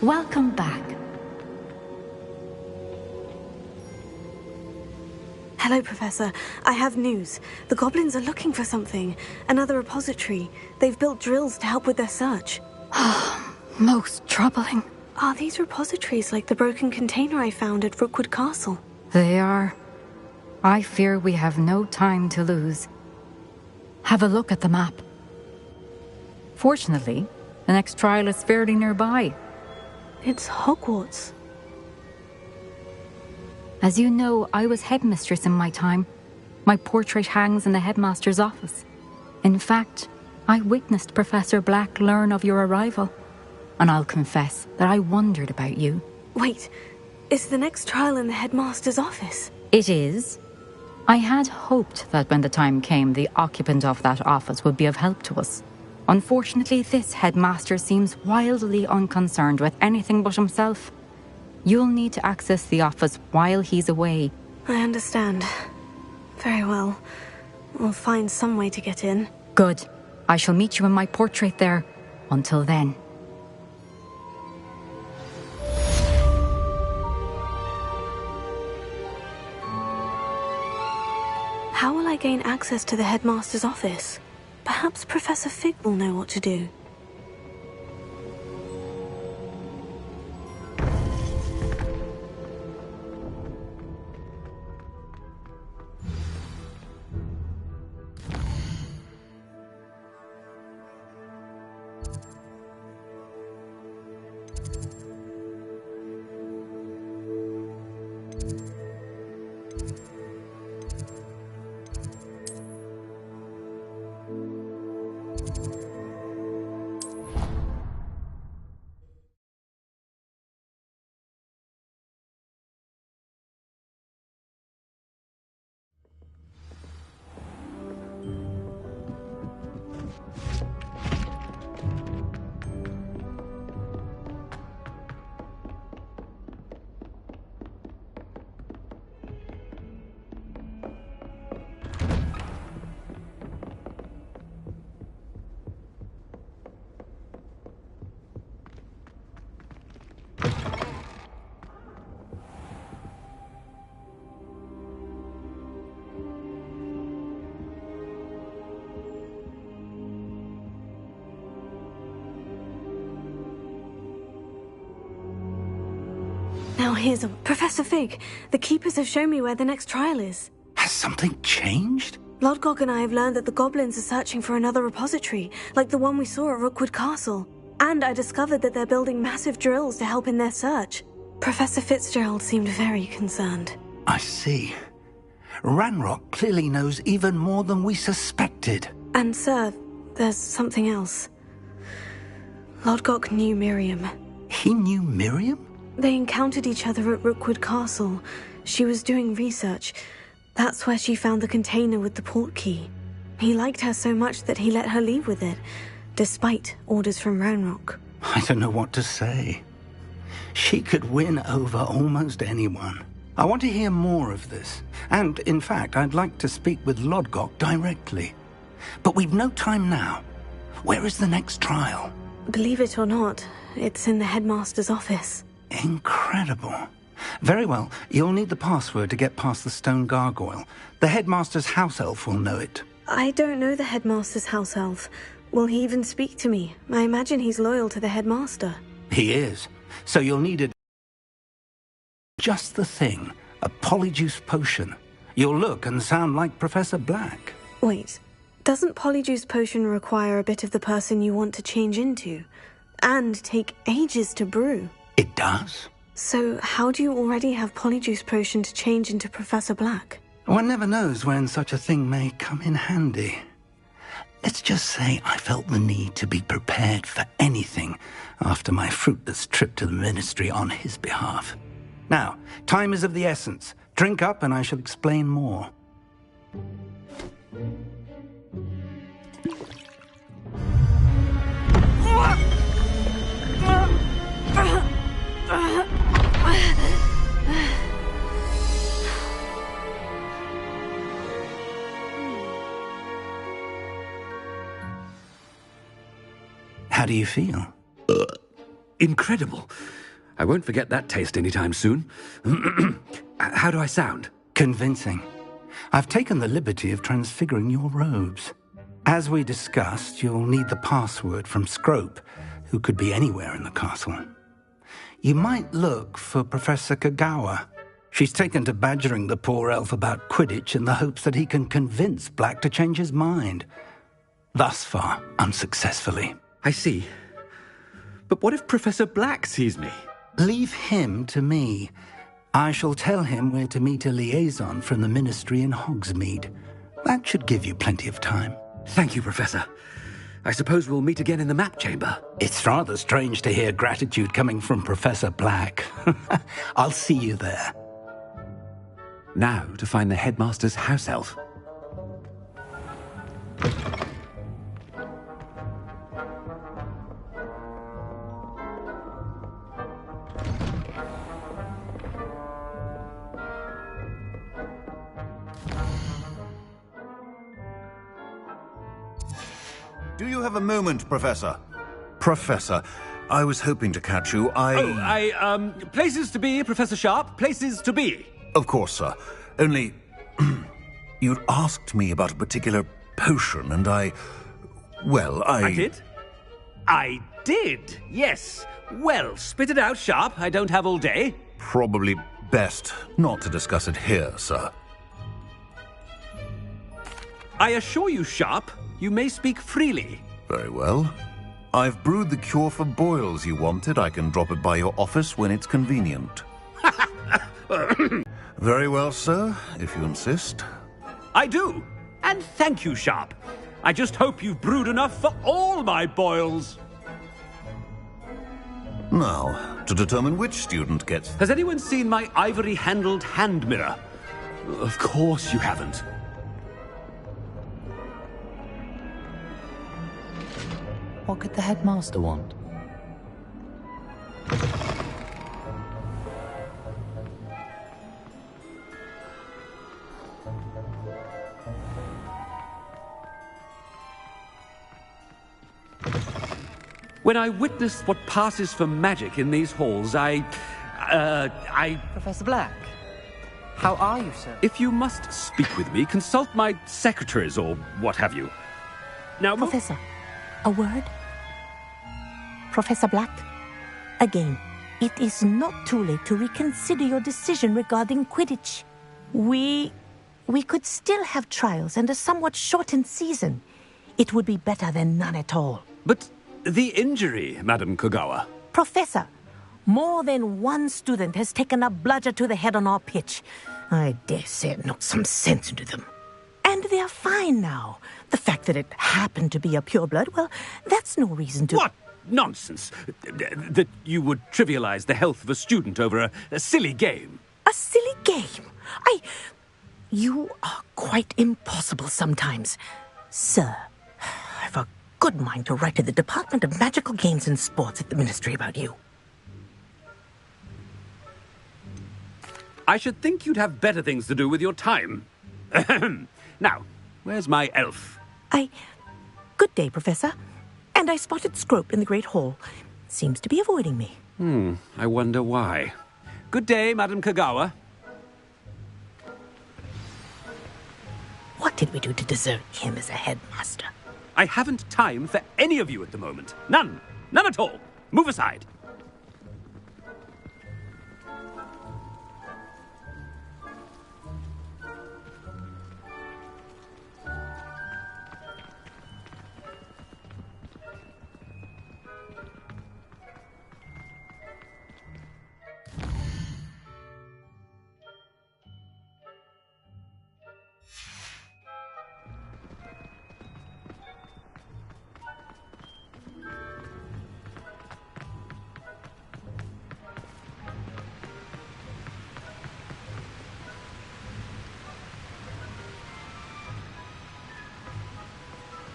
Welcome back. Hello, Professor. I have news. The goblins are looking for something. Another repository. They've built drills to help with their search. Most troubling. Are these repositories like the broken container I found at Rookwood Castle? They are. I fear we have no time to lose. Have a look at the map. Fortunately, the next trial is fairly nearby. It's Hogwarts. As you know, I was headmistress in my time. My portrait hangs in the headmaster's office. In fact, I witnessed Professor Black learn of your arrival. And I'll confess that I wondered about you. Wait, is the next trial in the headmaster's office? It is. I had hoped that when the time came, the occupant of that office would be of help to us. Unfortunately, this headmaster seems wildly unconcerned with anything but himself. You'll need to access the office while he's away. I understand. Very well. We'll find some way to get in. Good. I shall meet you in my portrait there. Until then. How will I gain access to the headmaster's office? Perhaps Professor Fig will know what to do. Now here's a... Professor Fig, the Keepers have shown me where the next trial is. Has something changed? Lodgok and I have learned that the goblins are searching for another repository, like the one we saw at Rookwood Castle. And I discovered that they're building massive drills to help in their search. Professor Fitzgerald seemed very concerned. I see. Ranrock clearly knows even more than we suspected. And sir, there's something else. Lodgok knew Miriam. He knew Miriam? They encountered each other at Rookwood Castle. She was doing research. That's where she found the container with the port key. He liked her so much that he let her leave with it, despite orders from Ranrock. I don't know what to say. She could win over almost anyone. I want to hear more of this. And, in fact, I'd like to speak with Lodgok directly. But we've no time now. Where is the next trial? Believe it or not, it's in the headmaster's office. Incredible. Very well, you'll need the password to get past the stone gargoyle. The headmaster's house elf will know it. I don't know the headmaster's house elf. Will he even speak to me? I imagine he's loyal to the headmaster. He is. So you'll need it. Just the thing. A polyjuice potion. You'll look and sound like Professor Black. Wait, doesn't polyjuice potion require a bit of the person you want to change into? And take ages to brew? It does. So how do you already have polyjuice potion to change into Professor Black? One never knows when such a thing may come in handy. Let's just say I felt the need to be prepared for anything after my fruitless trip to the ministry on his behalf. Now, time is of the essence. Drink up and I shall explain more. How do you feel? Incredible. I won't forget that taste anytime soon. How do I sound? Convincing. I've taken the liberty of transfiguring your robes. As we discussed, you'll need the password from Scrope, who could be anywhere in the castle. You might look for Professor Kagawa. She's taken to badgering the poor elf about Quidditch in the hopes that he can convince Black to change his mind. Thus far, unsuccessfully. I see. But what if Professor Black sees me? Leave him to me. I shall tell him where to meet a liaison from the Ministry in Hogsmeade. That should give you plenty of time. Thank you, Professor. I suppose we'll meet again in the map chamber. It's rather strange to hear gratitude coming from Professor Black. I'll see you there. Now to find the headmaster's house elf. Do you have a moment, Professor? Professor, I was hoping to catch you. Places to be, Professor Sharp. Places to be. Of course, sir. Only, you'd asked me about a particular potion, and I did? I did, yes. Well, spit it out, Sharp. I don't have all day. Probably best not to discuss it here, sir. I assure you, Sharp, you may speak freely. Very well. I've brewed the cure for boils you wanted. I can drop it by your office when it's convenient. Very well, sir, if you insist. I do. And thank you, Sharp. I just hope you've brewed enough for all my boils. Now, to determine which student gets... Has anyone seen my ivory-handled hand mirror? Of course you haven't. What could the headmaster want? When I witness what passes for magic in these halls, I... Professor Black, how are you, sir? If you must speak with me, consult my secretaries or what have you. Now, Professor, a word? Professor Black, again, it is not too late to reconsider your decision regarding Quidditch. We could still have trials and a somewhat shortened season. It would be better than none at all. But the injury, Madam Kagawa. Professor, more than one student has taken a bludger to the head on our pitch. I dare say it knocked some sense into them. And they are fine now. The fact that it happened to be a pureblood, well, that's no reason to... What nonsense! That you would trivialize the health of a student over a silly game. A silly game? You are quite impossible sometimes. Sir, I've a good mind to write to the Department of Magical Games and Sports at the Ministry about you. I should think you'd have better things to do with your time. Now, where's my elf? Good day, Professor. And I spotted Scrope in the Great Hall. Seems to be avoiding me. I wonder why. Good day, Madam Kagawa. What did we do to deserve him as a headmaster? I haven't time for any of you at the moment. None. None at all. Move aside.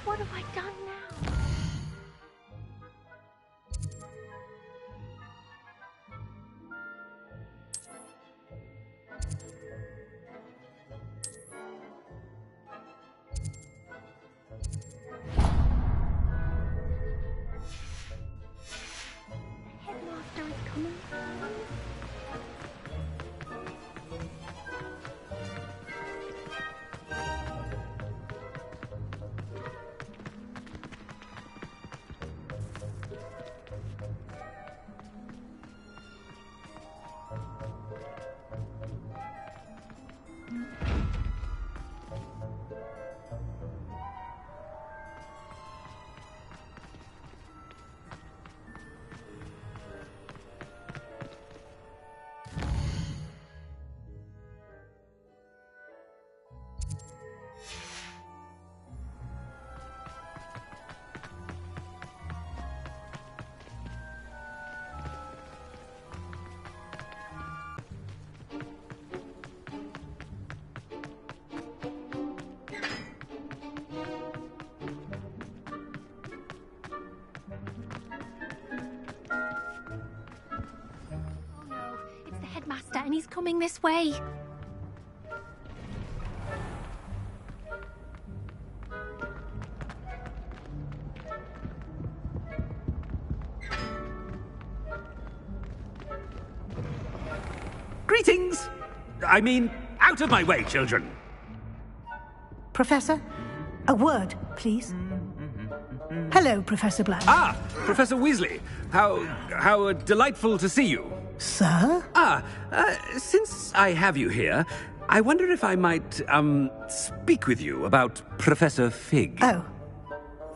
What have I done now? and he's coming this way. Greetings! I mean, out of my way, children! Professor, a word, please. Hello, Professor Black. Ah, Professor Weasley. How delightful to see you. Sir? Since I have you here, I wonder if I might, speak with you about Professor Fig. Oh,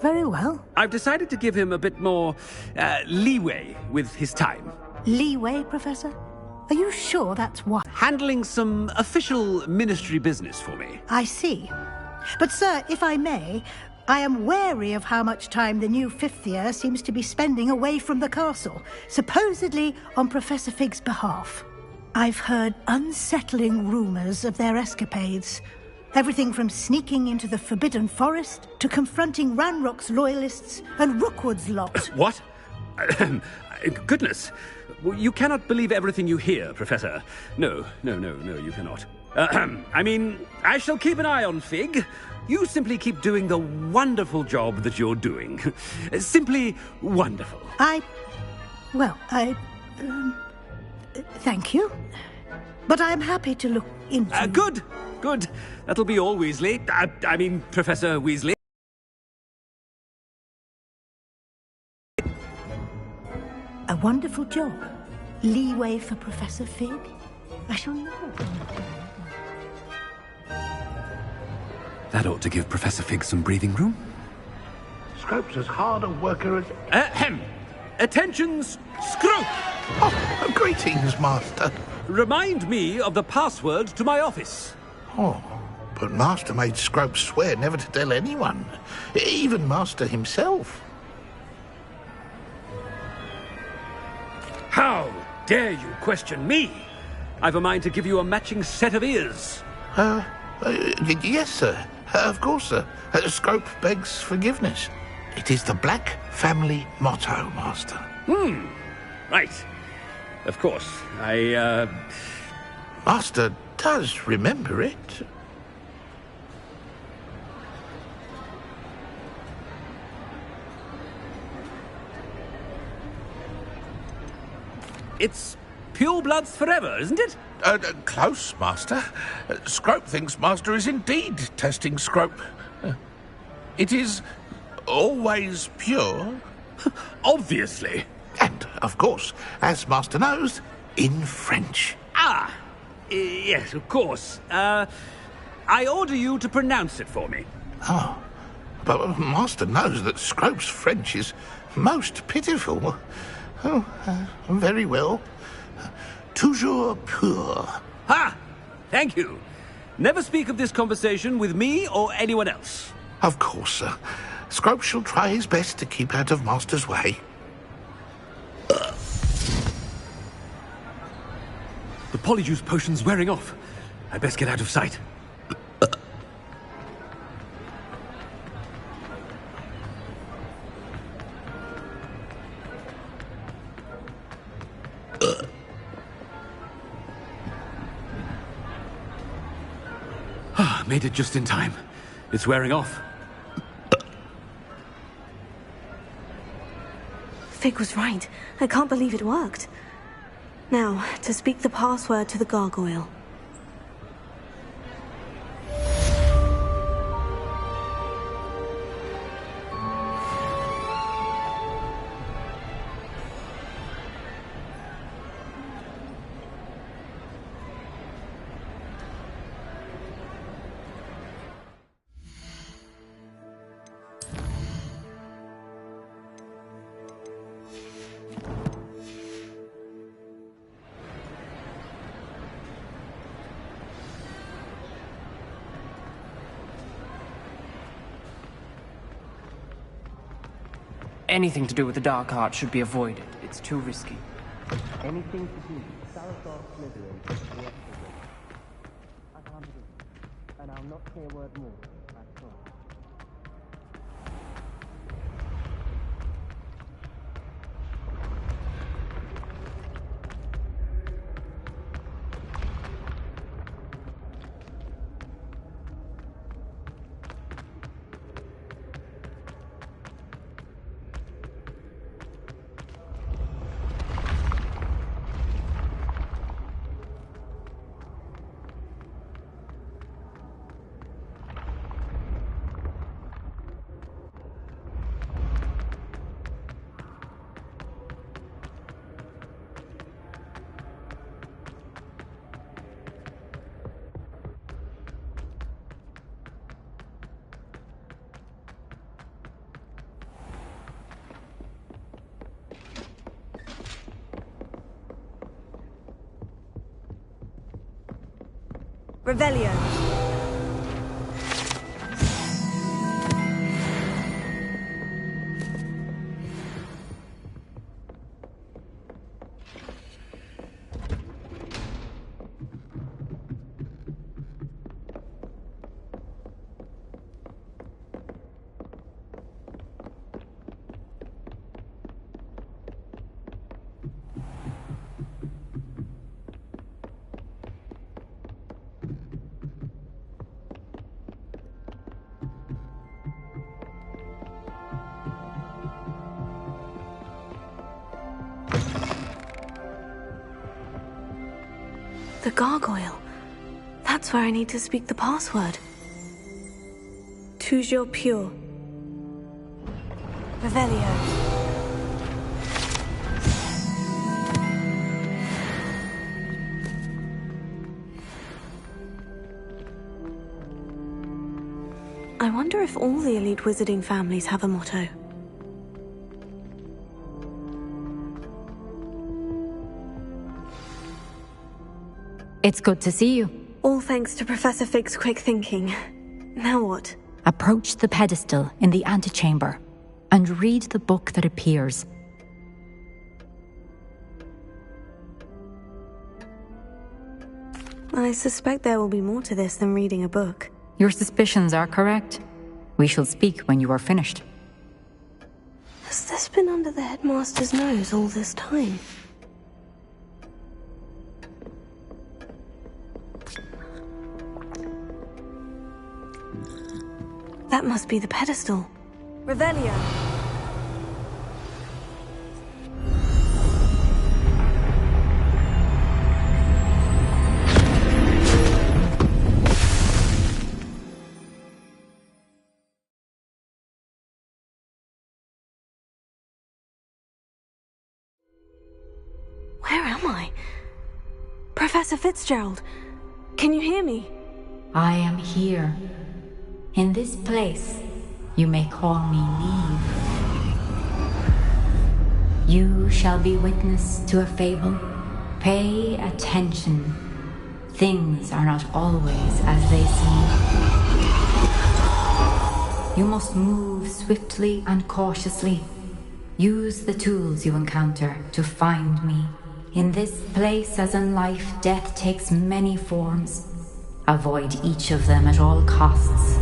very well. I've decided to give him a bit more, leeway with his time. Leeway, Professor? Are you sure that's what? Handling some official ministry business for me. I see. But, sir, if I may, I am wary of how much time the new fifth year seems to be spending away from the castle, supposedly on Professor Fig's behalf. I've heard unsettling rumours of their escapades. Everything from sneaking into the Forbidden Forest to confronting Ranrock's loyalists and Rookwood's lot. What? Goodness. You cannot believe everything you hear, Professor. No, you cannot. I mean, I shall keep an eye on Fig. You simply keep doing the wonderful job that you're doing. Simply wonderful. Thank you. But I'm happy to look into... Good. That'll be all, Weasley. I mean, Professor Weasley. A wonderful job. Leeway for Professor Fig? I shall know. That ought to give Professor Fig some breathing room. Scrope's as hard a worker as... Ahem! Attention, Scrope! Oh, greetings, Master. Remind me of the password to my office. Oh, but Master made Scrope swear never to tell anyone, even Master himself. How dare you question me? I've a mind to give you a matching set of ears. Yes, sir. Of course, sir. Scrope begs forgiveness. It is the Black family motto, Master. Right. Of course. Master does remember it. It's purebloods forever, isn't it? Close, Master. Scrope thinks Master is indeed testing Scrope. It is always pure. Obviously. And, of course, as Master knows, in French. Yes, of course. I order you to pronounce it for me. Oh, but Master knows that Scrope's French is most pitiful. Oh, very well. Toujours pur. Thank you. Never speak of this conversation with me or anyone else. Of course, sir. Scrope shall try his best to keep out of Master's way. The polyjuice potion's wearing off. I'd best get out of sight. Made it just in time. It's wearing off. Fig was right. I can't believe it worked. Now, to speak the password to the gargoyle. Anything to do with the dark arts should be avoided. It's too risky. Anything to do with Salazar Slytherin. I can't do it. And I'll not say a word more. I promise. Revelio. The gargoyle. That's where I need to speak the password. Toujours pure. Revelio. I wonder if all the elite wizarding families have a motto. It's good to see you. All thanks to Professor Fig's quick thinking. Now what? Approach the pedestal in the antechamber and read the book that appears. I suspect there will be more to this than reading a book. Your suspicions are correct. We shall speak when you are finished. Has this been under the headmaster's nose all this time? That must be the pedestal. Revelio. Where am I? Professor Fitzgerald, can you hear me? I am here. In this place, you may call me Neve. You shall be witness to a fable. Pay attention. Things are not always as they seem. You must move swiftly and cautiously. Use the tools you encounter to find me. In this place, as in life, death takes many forms. Avoid each of them at all costs.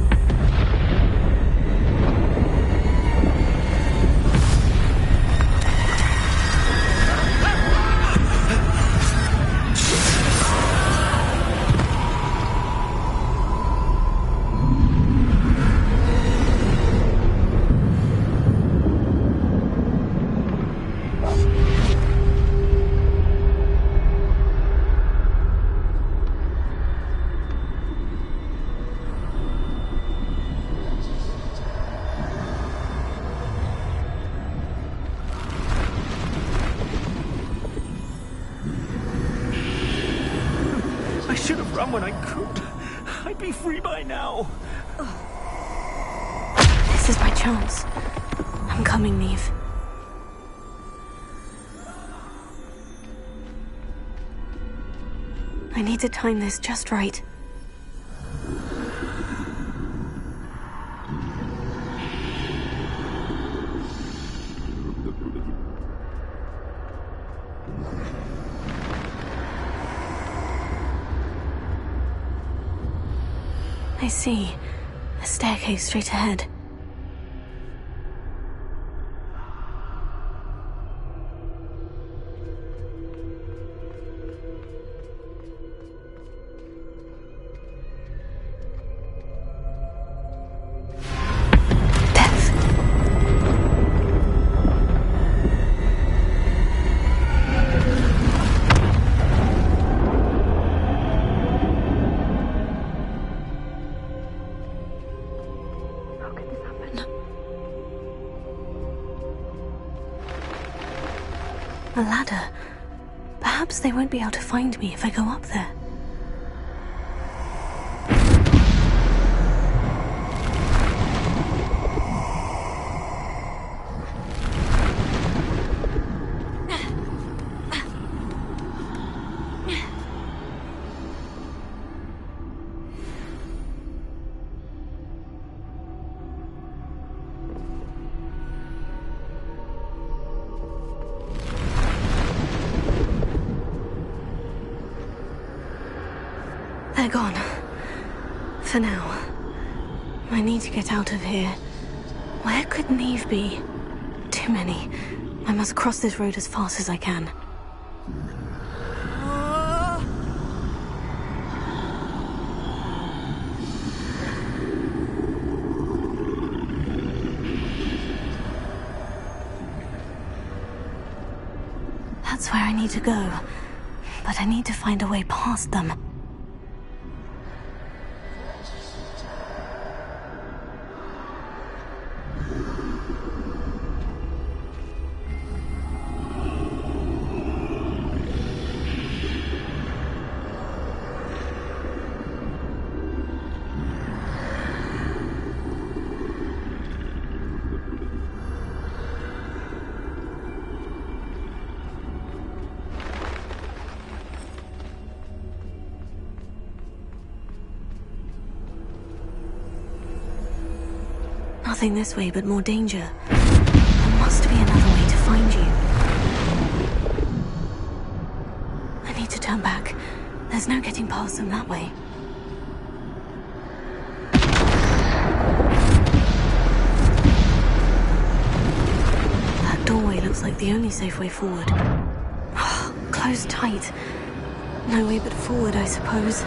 When I could, I'd be free by now. This is my chance. I'm coming, Neve. I need to time this just right. I see. A staircase straight ahead. A ladder. Perhaps they won't be able to find me if I go up there. They're gone. For now. I need to get out of here. Where could Neve be? Too many. I must cross this road as fast as I can. That's where I need to go. But I need to find a way past them. Nothing this way, but more danger. There must be another way to find you. I need to turn back. There's no getting past them that way. That doorway looks like the only safe way forward. Closed tight. No way but forward, I suppose.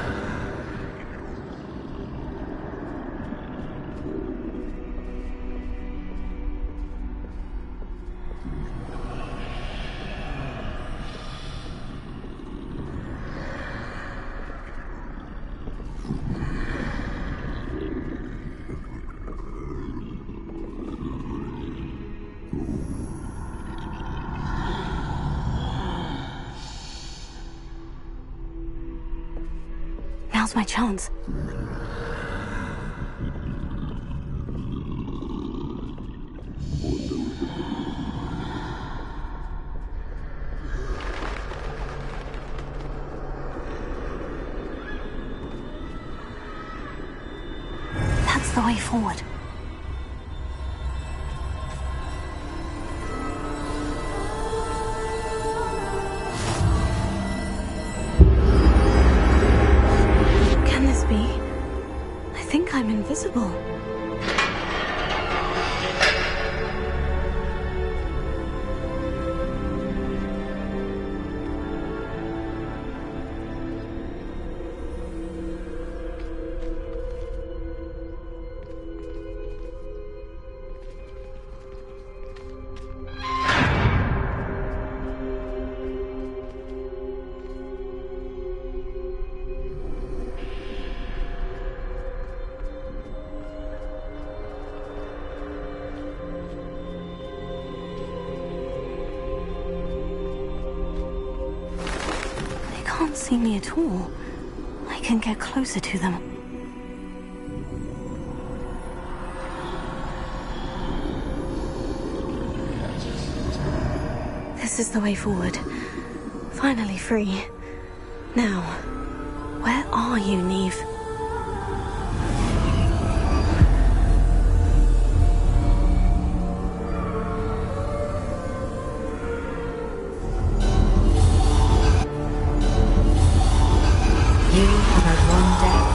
Now's my chance. That's the way forward. I'm invisible. Can't see me at all. I can get closer to them. This is the way forward. Finally free. Now, where are you, Neve?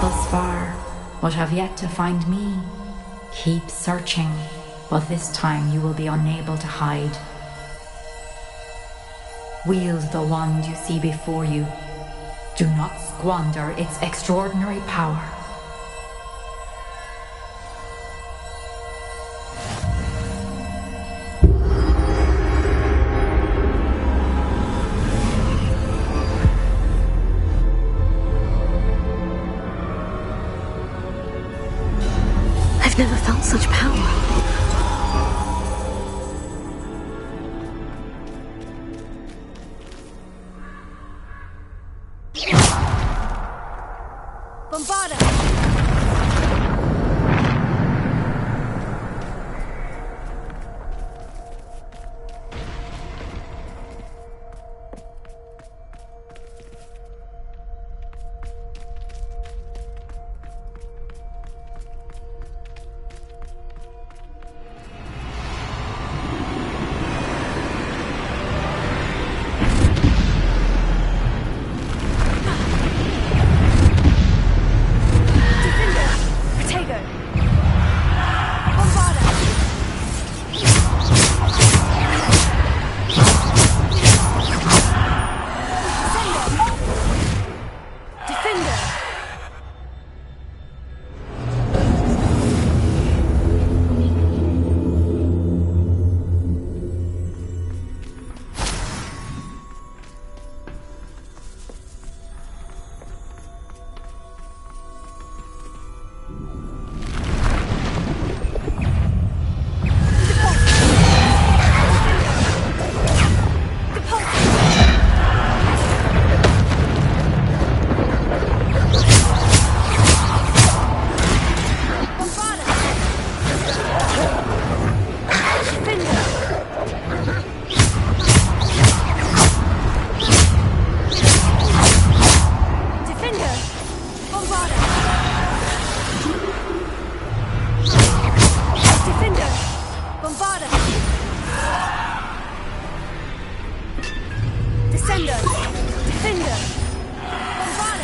Thus far, but have yet to find me. Keep searching, but this time you will be unable to hide. Wield the wand you see before you. Do not squander its extraordinary power. I've never felt such power. Descender! Defender! Bombarda!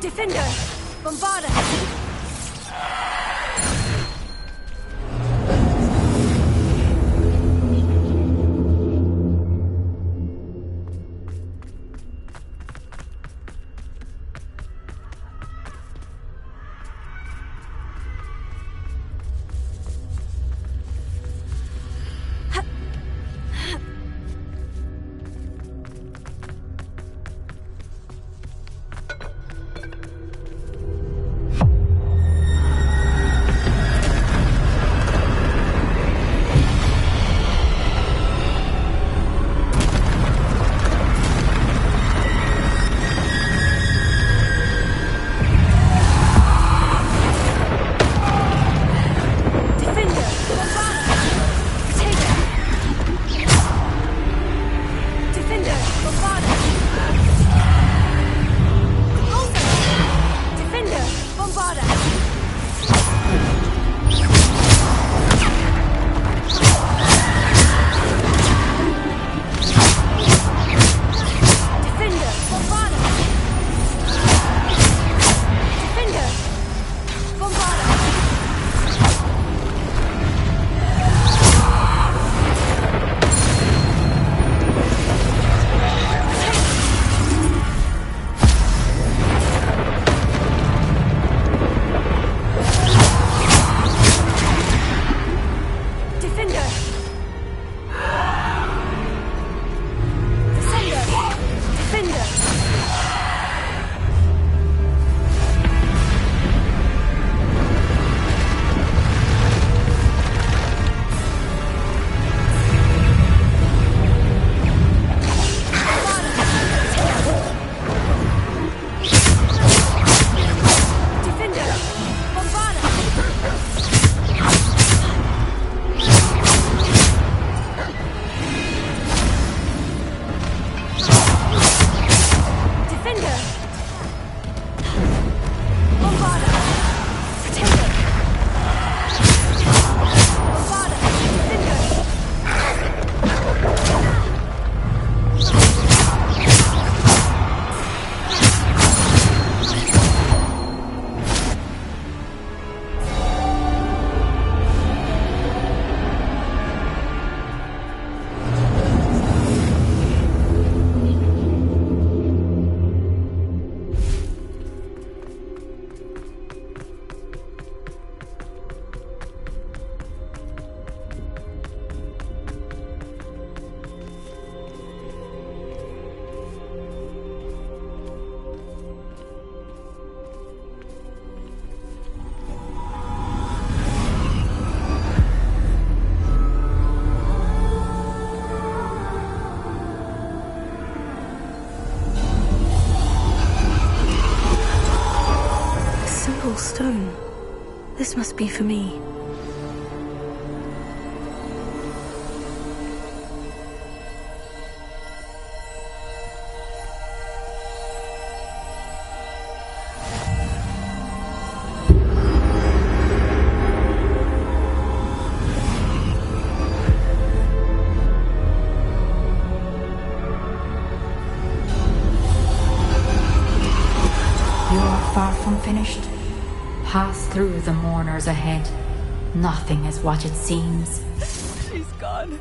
Defender! Bombarda! Stone. This must be for me. You are far from finished. Pass through the mourners ahead. Nothing is what it seems. She's gone.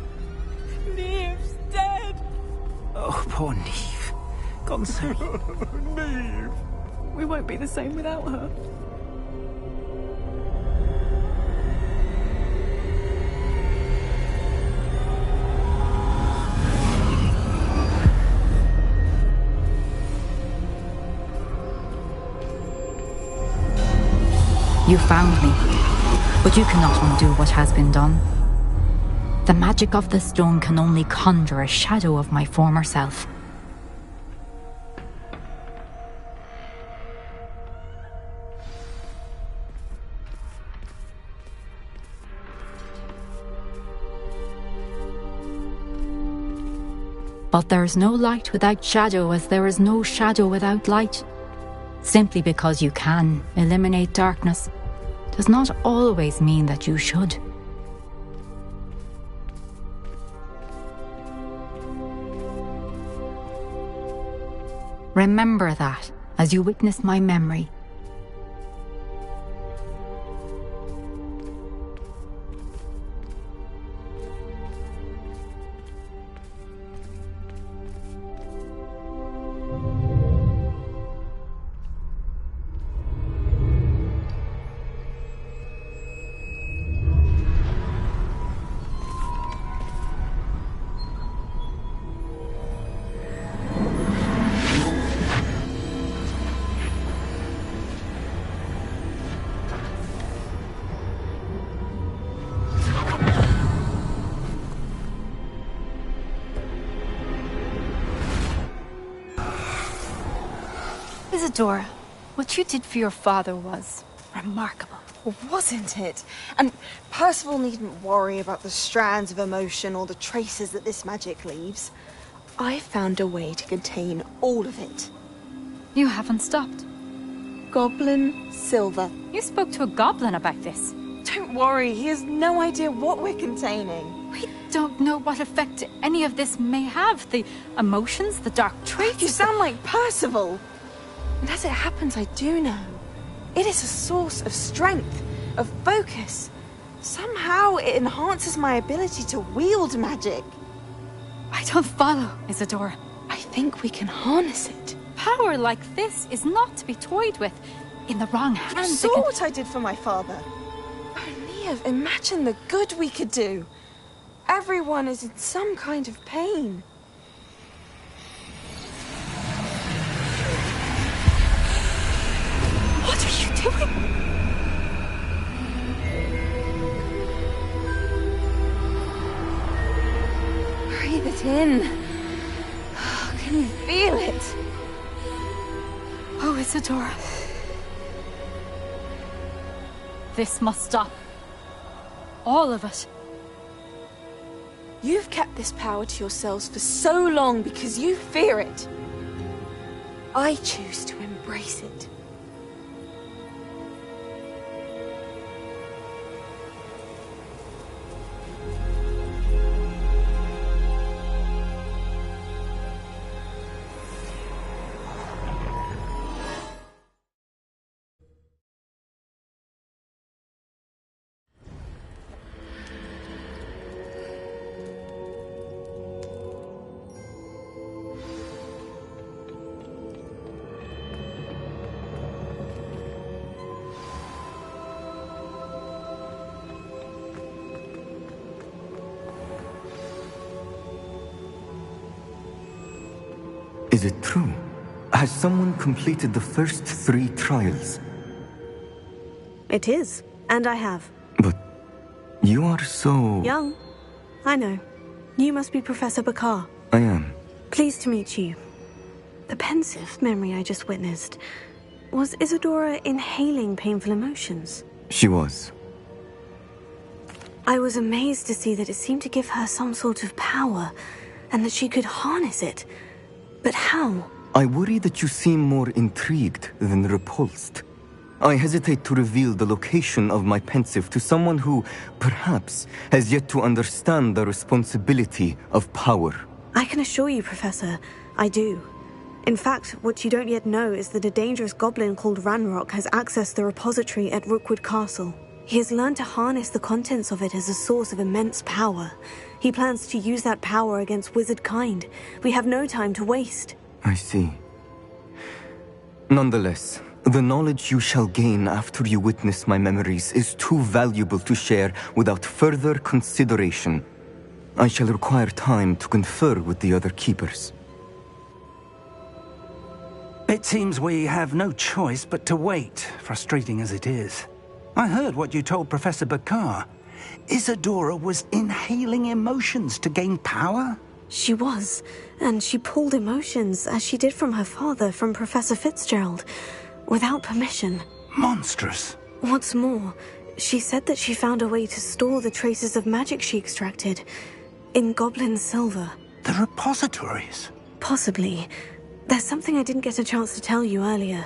Neve's dead. Oh, poor Neve. Gone so. Neve. We won't be the same without her. You found me, but you cannot undo what has been done. The magic of the stone can only conjure a shadow of my former self. But there is no light without shadow, as there is no shadow without light. Simply because you can eliminate darkness does not always mean that you should. Remember that as you witness my memory. Isadora, what you did for your father was remarkable. Wasn't it? And Percival needn't worry about the strands of emotion or the traces that this magic leaves. I found a way to contain all of it. You haven't stopped. Goblin Silver. You spoke to a goblin about this. Don't worry, he has no idea what we're containing. We don't know what effect any of this may have. The emotions, the dark traits. You sound like Percival. And as it happens, I do know. It is a source of strength, of focus. Somehow it enhances my ability to wield magic. I don't follow, Isadora. I think we can harness it. Power like this is not to be toyed with. In the wrong hands, You saw what I did for my father. Oh, Neve, imagine the good we could do. Everyone is in some kind of pain. What are you doing? Breathe it in. Can you feel it? Oh, Isadora. This must stop. All of it. You've kept this power to yourselves for so long because you fear it. I choose to embrace it. Is it true? Has someone completed the first 3 trials? It is, and I have. But you are so... Young. I know. You must be Professor Bakar. I am. Pleased to meet you. The pensive memory I just witnessed. Was Isadora inhaling painful emotions? She was. I was amazed to see that it seemed to give her some sort of power, and that she could harness it. But how? I worry that you seem more intrigued than repulsed. I hesitate to reveal the location of my pensive to someone who, perhaps, has yet to understand the responsibility of power. I can assure you, Professor, I do. In fact, what you don't yet know is that a dangerous goblin called Ranrock has accessed the repository at Rookwood Castle. He has learned to harness the contents of it as a source of immense power. He plans to use that power against wizard kind. We have no time to waste. I see. Nonetheless, the knowledge you shall gain after you witness my memories is too valuable to share without further consideration. I shall require time to confer with the other keepers. It seems we have no choice but to wait, frustrating as it is. I heard what you told Professor Bakar. Isadora was inhaling emotions to gain power? She was, and she pulled emotions, as she did from her father, from Professor Fitzgerald, without permission. Monstrous. What's more, she said that she found a way to store the traces of magic she extracted in goblin silver. The repositories? Possibly. There's something I didn't get a chance to tell you earlier.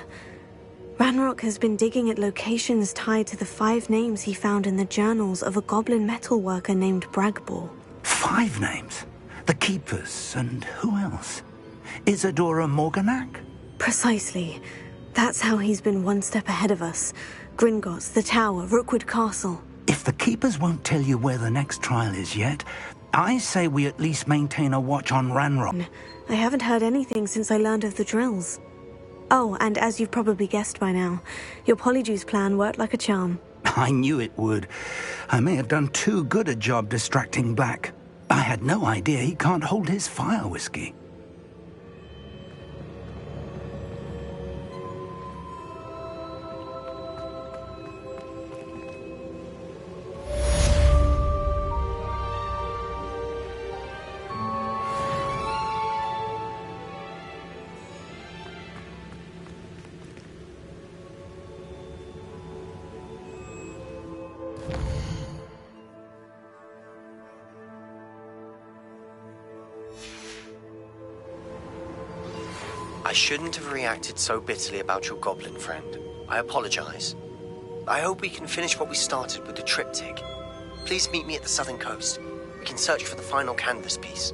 Ranrock has been digging at locations tied to the 5 names he found in the journals of a goblin metalworker named Bragbor. 5 names? The Keepers, and who else? Isadora Morganac? Precisely. That's how he's been one step ahead of us. Gringotts, the Tower, Rookwood Castle. If the Keepers won't tell you where the next trial is yet, I say we at least maintain a watch on Ranrock. I haven't heard anything since I learned of the drills. Oh, and as you've probably guessed by now, your Polyjuice plan worked like a charm. I knew it would. I may have done too good a job distracting Black. I had no idea he can't hold his fire whiskey. I shouldn't have reacted so bitterly about your goblin friend. I apologize. I hope we can finish what we started with the triptych. Please meet me at the southern coast. We can search for the final canvas piece.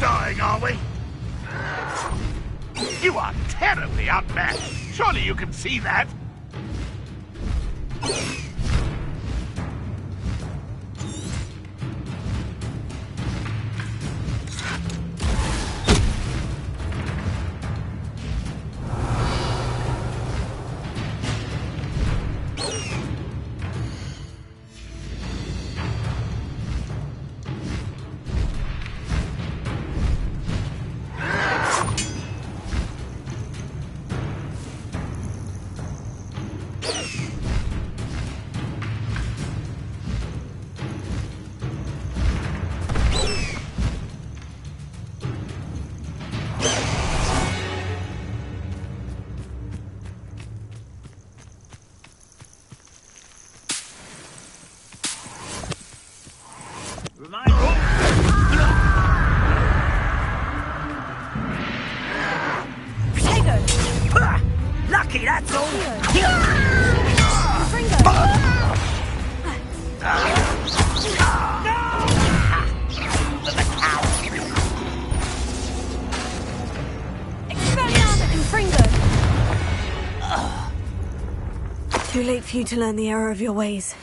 dying, are we? You are terribly outmatched. Surely you can see that. Lucky, that's all. Too late for you to learn the error of your ways.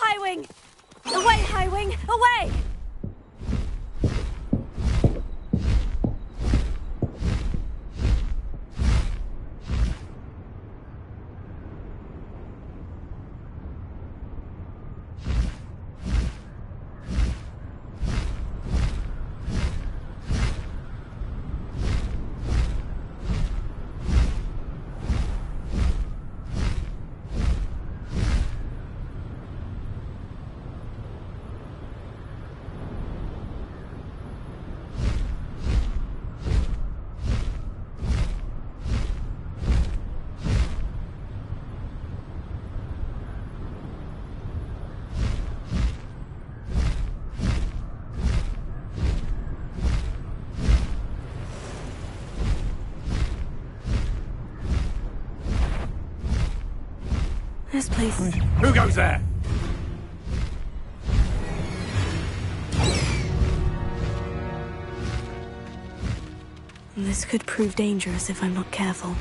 Highwing! Away, Highwing! Away! This place... Who goes there? This could prove dangerous if I'm not careful.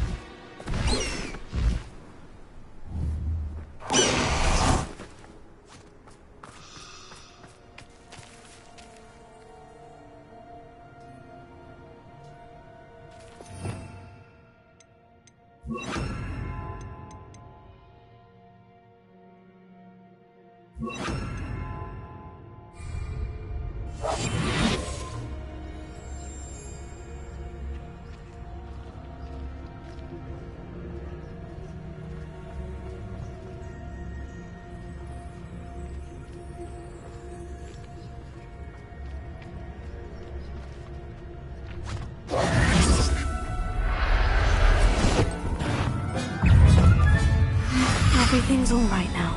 Everything's all right now.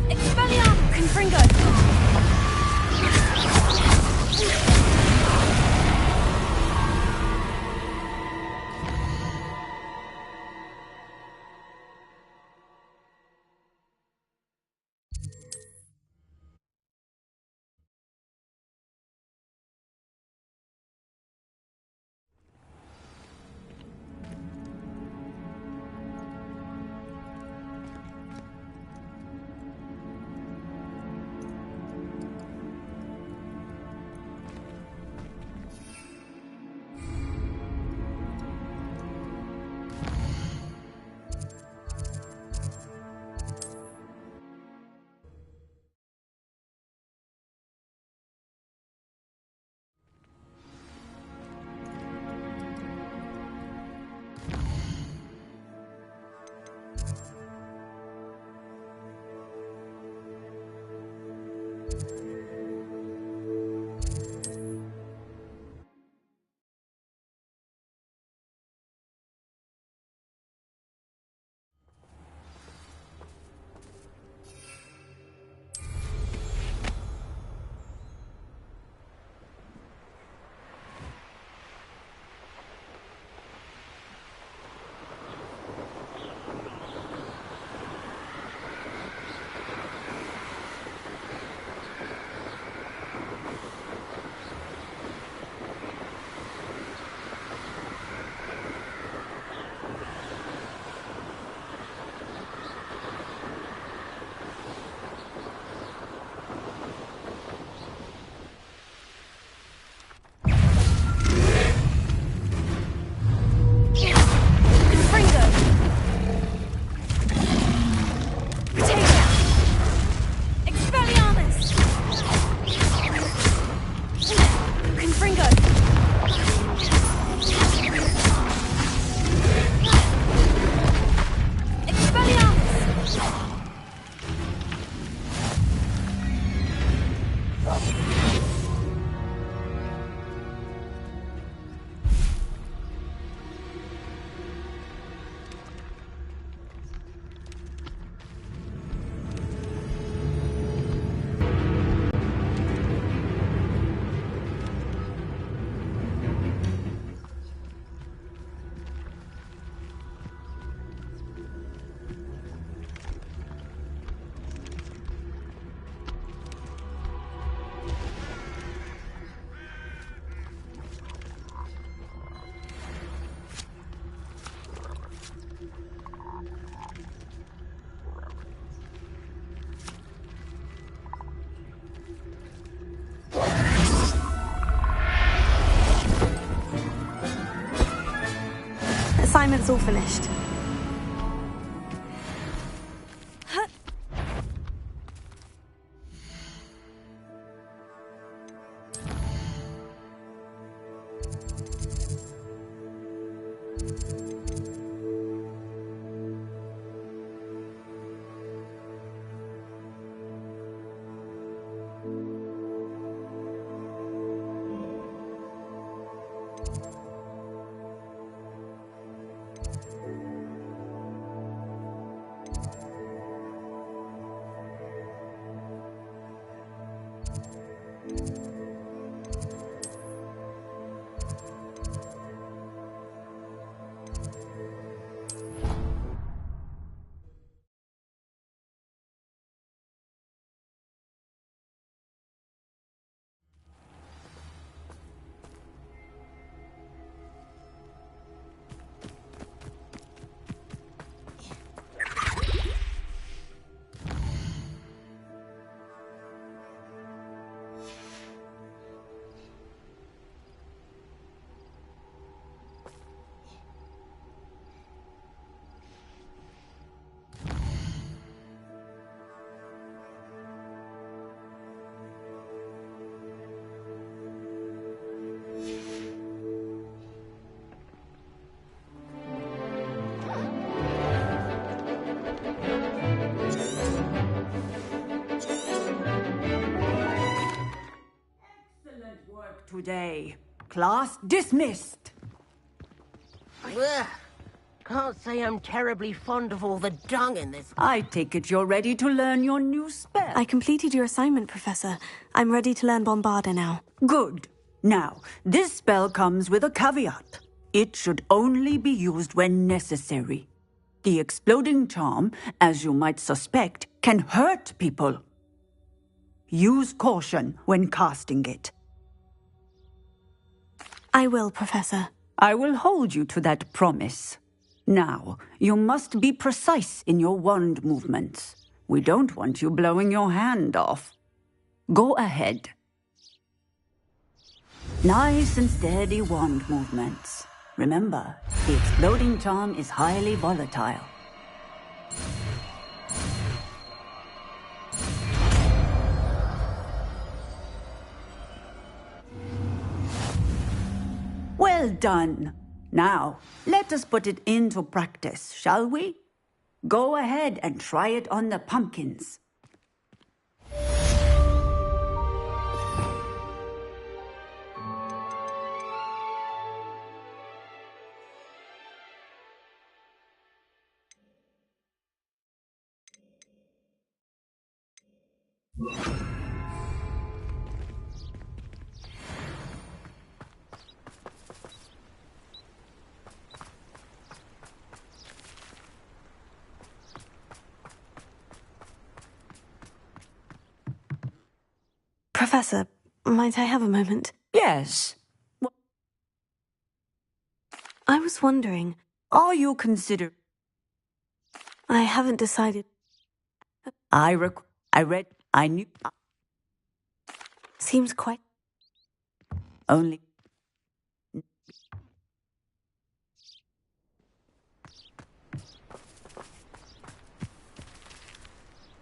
Expelliarmus! Confringo! Assignment's all finished. Today. Class dismissed. Can't say I'm terribly fond of all the dung in this. I take it you're ready to learn your new spell. I completed your assignment, Professor. I'm ready to learn Bombarda now. Good. Now, this spell comes with a caveat. It should only be used when necessary. The exploding charm, as you might suspect, can hurt people. Use caution when casting it. I will, Professor. I will hold you to that promise. Now, you must be precise in your wand movements. We don't want you blowing your hand off. Go ahead. Nice and steady wand movements. Remember, the exploding charm is highly volatile. Well done. Now, let us put it into practice, shall we? Go ahead and try it on the pumpkins. Professor, might I have a moment? Yes. I was wondering... Are you consider... I haven't decided... I knew... Seems quite... Only...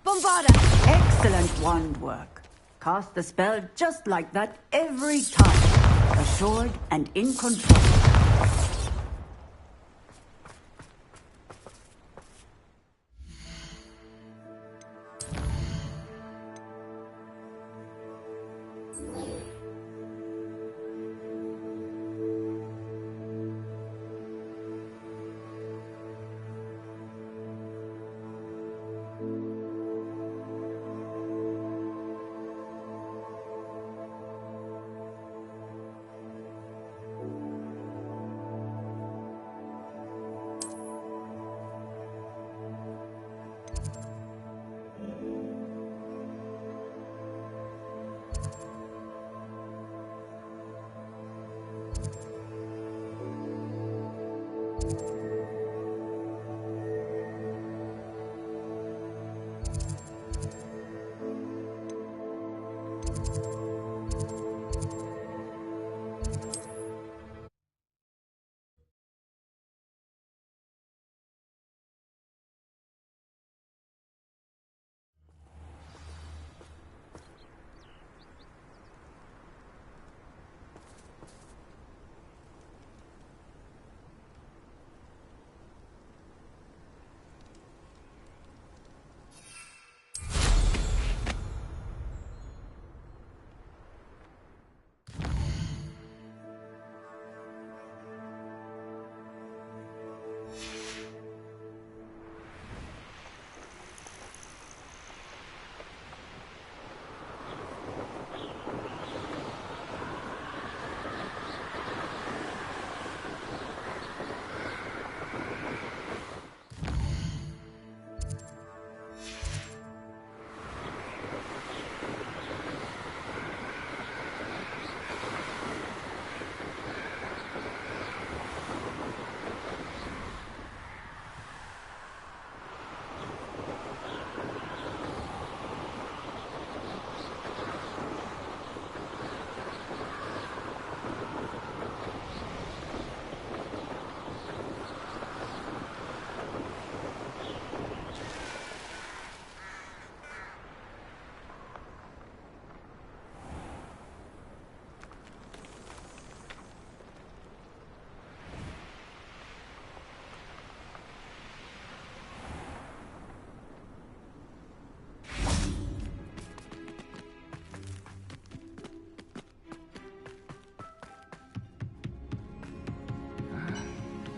Bombarda! Excellent wand work. Cast the spell just like that every time. Assured and in control.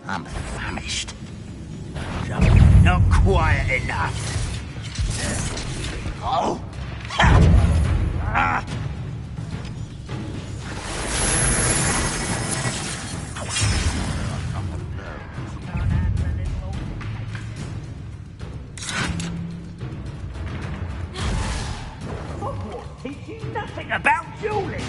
I'm famished. Not quiet enough. Oh! Hogwarts teach you nothing about dueling.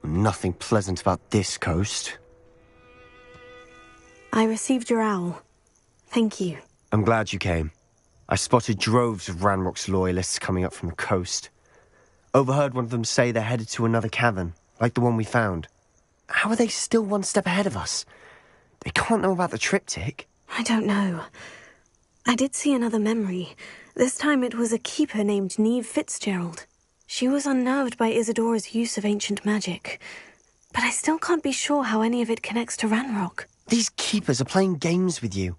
Nothing pleasant about this coast. I received your owl. Thank you. I'm glad you came. I spotted droves of Ranrock's loyalists coming up from the coast. Overheard one of them say they're headed to another cavern, like the one we found. How are they still one step ahead of us? They can't know about the triptych. I don't know. I did see another memory. This time it was a keeper named Neve Fitzgerald. She was unnerved by Isadora's use of ancient magic. But I still can't be sure how any of it connects to Ranrock. These keepers are playing games with you.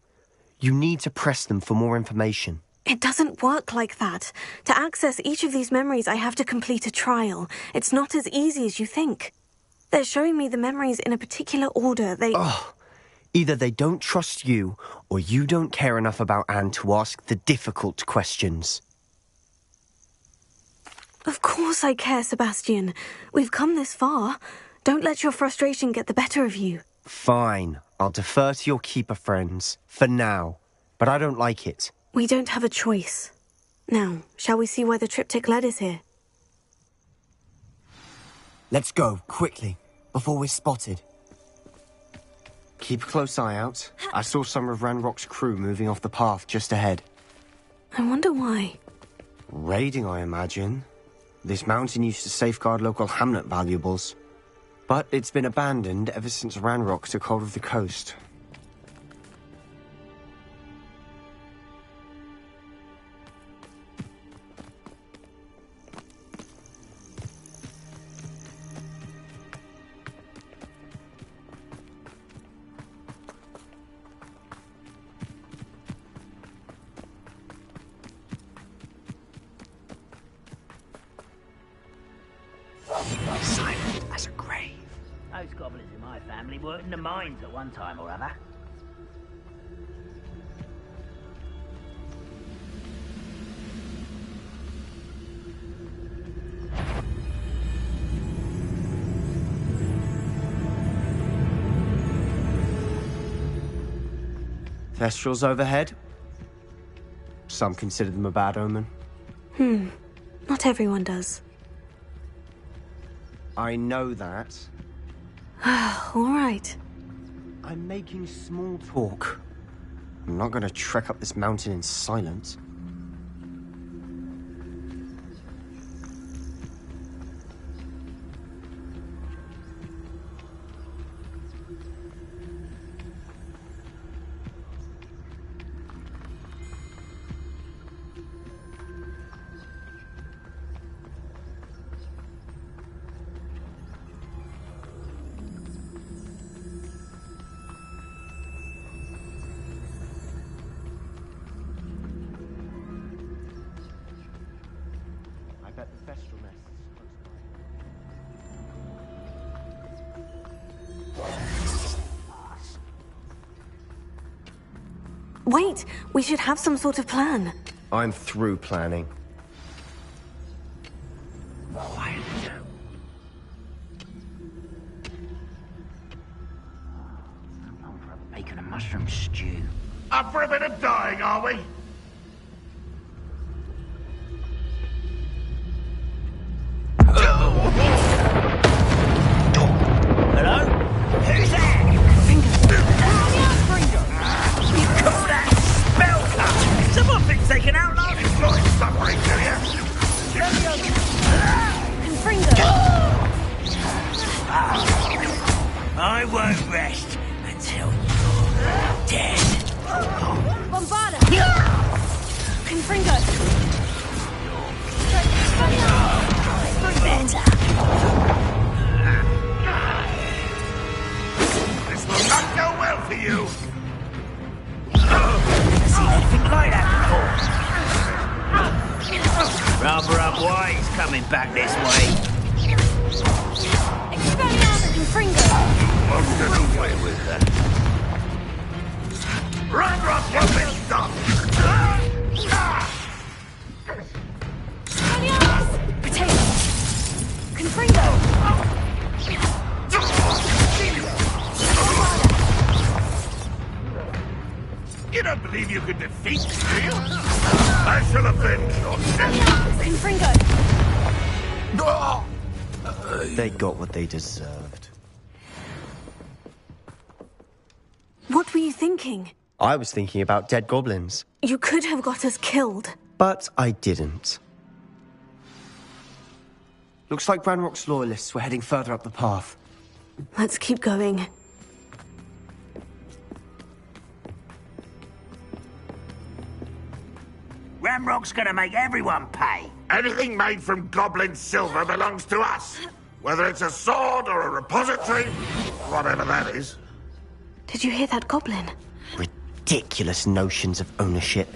You need to press them for more information. It doesn't work like that. To access each of these memories, I have to complete a trial. It's not as easy as you think. They're showing me the memories in a particular order. Either they don't trust you, or you don't care enough about Anne to ask the difficult questions. Of course I care, Sebastian. We've come this far. Don't let your frustration get the better of you. Fine. I'll defer to your keeper friends, for now. But I don't like it. We don't have a choice. Now, shall we see why the triptych led us here? Let's go, quickly, before we're spotted. Keep a close eye out. I saw some of Ranrock's crew moving off the path just ahead. I wonder why. Raiding, I imagine. This mountain used to safeguard local hamlet valuables. But it's been abandoned ever since Ranrock took hold of the coast. Silent as a grave. Those goblins in my family worked in the mines at one time or other. Thestrals overhead? Some consider them a bad omen. Not everyone does. I know that. All right. I'm making small talk. I'm not going to trek up this mountain in silence. Wait, we should have some sort of plan. I'm through planning. Quiet now. I'm for a bacon and mushroom stew. Up for a bit of dying, are we? Hello? Who's there? You call that spell cut? Someone thinks they can outlast me. It's suffering to you. I won't rest until you're dead. Bombarda! Confringo! Better. This will not go well for you. Never seen anything like that before. Rubber up ways coming back this way. Expelliarmus Confringo! Won't get away with that. Ranrock will be stopped. Expelliarmus! Potato! Confringo! You don't believe you could defeat me, do you? I shall avenge your death. Confringo! They got what they deserved. What were you thinking? I was thinking about dead goblins. You could have got us killed. But I didn't. Looks like Ranrock's loyalists were heading further up the path. Let's keep going. Ramrock's gonna make everyone pay. Anything made from goblin silver belongs to us. Whether it's a sword or a repository, whatever that is. Did you hear that goblin? Ridiculous notions of ownership.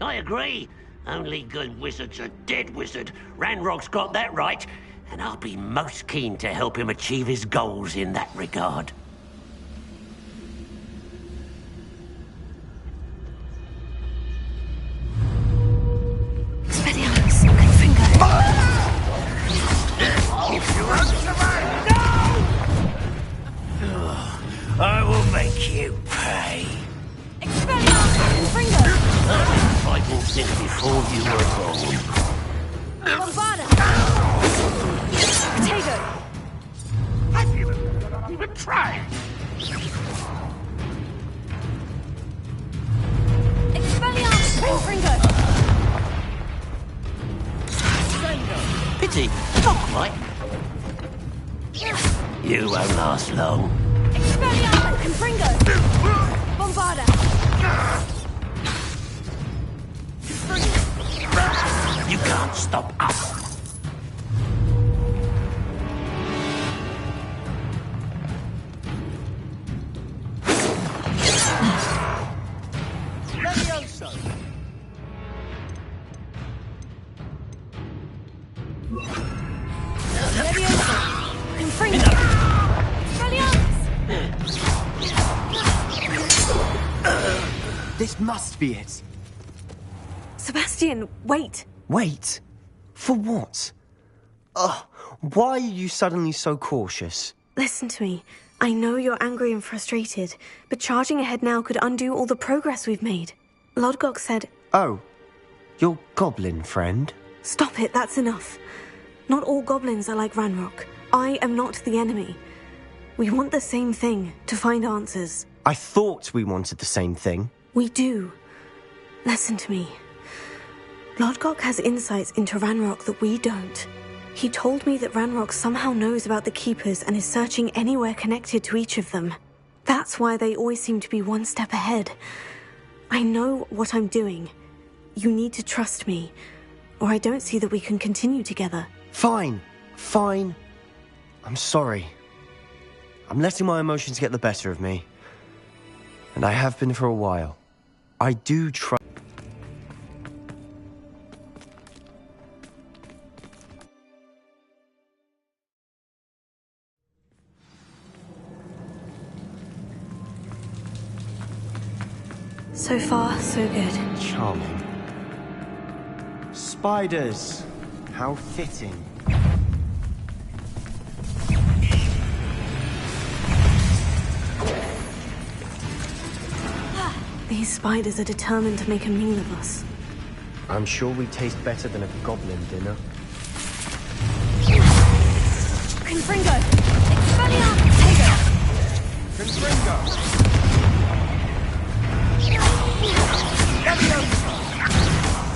I agree. Only good wizard's a dead wizard. Ranrock's got that right, and I'll be most keen to help him achieve his goals in that regard. Expelliarmus Confringo! If you won't survive, I will make you pay. Expelliarmus Confringo! I've been fighting since before you were born. Bombarda! Potato! I've even tried. Expelliarmus Confringo! Pity, not quite. You won't last long. Expelliarmus Confringo! Bombarda! You can't stop us. This must be it. Sebastian, wait. Wait? For what? Ugh, why are you suddenly so cautious? Listen to me. I know you're angry and frustrated, but charging ahead now could undo all the progress we've made. Lodgok said... Oh, your goblin friend? Stop it, that's enough. Not all goblins are like Ranrock. I am not the enemy. We want the same thing, to find answers. I thought we wanted the same thing. We do. Listen to me. Lodgok has insights into Ranrock that we don't. He told me that Ranrock somehow knows about the Keepers and is searching anywhere connected to each of them. That's why they always seem to be one step ahead. I know what I'm doing. You need to trust me, or I don't see that we can continue together. Fine. Fine. I'm sorry. I'm letting my emotions get the better of me. And I have been for a while. I do try. So far, so good. Charming. Spiders. How fitting. These spiders are determined to make a meal of us. I'm sure we taste better than a goblin dinner. Confringo! Expelliarmus! Confringo!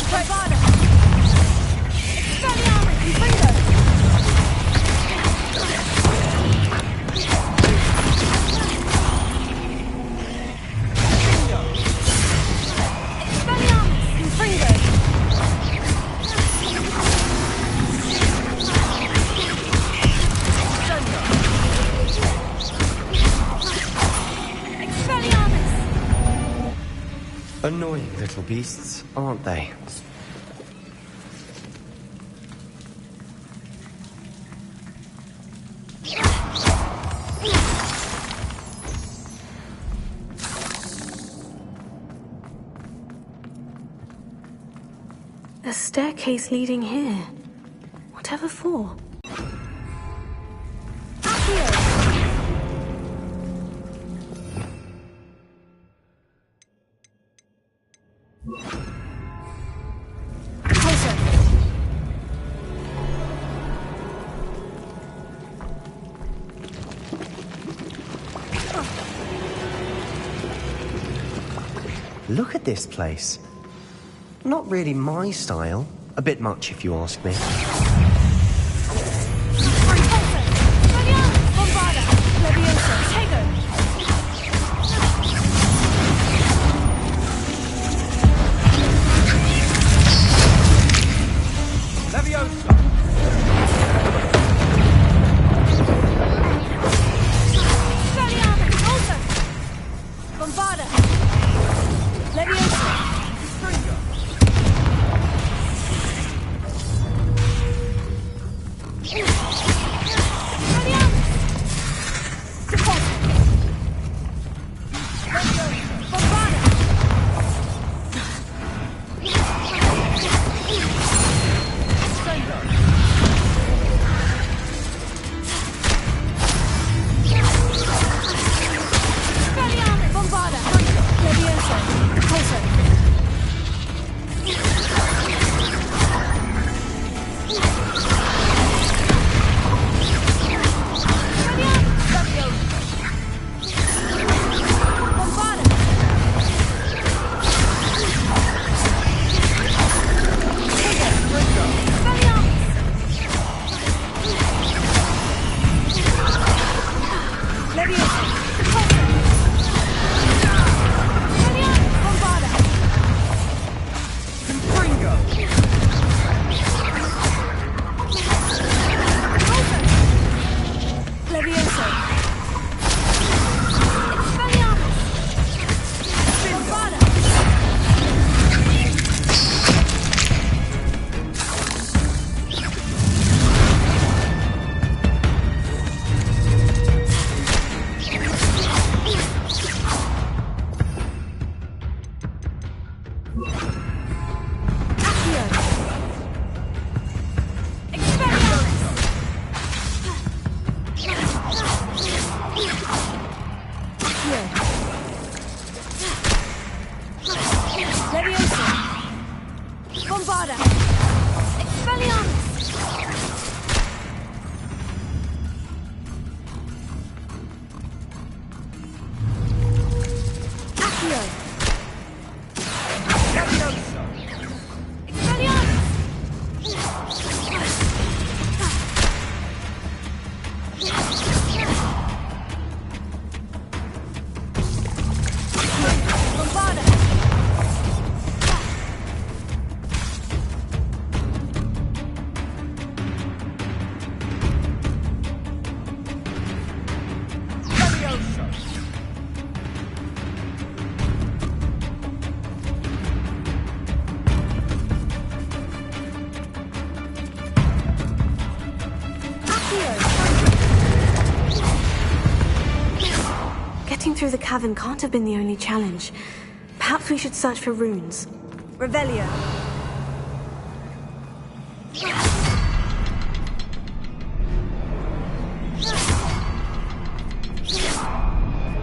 Bravada! Expelliarmus! Confringo! Annoying little beasts, aren't they? A staircase leading here. Whatever for? Look at this place. Not really my style. A bit much, if you ask me. Bombarda! Expelliarmus! Accio! Getting through the cavern can't have been the only challenge. Perhaps we should search for runes. Revelio.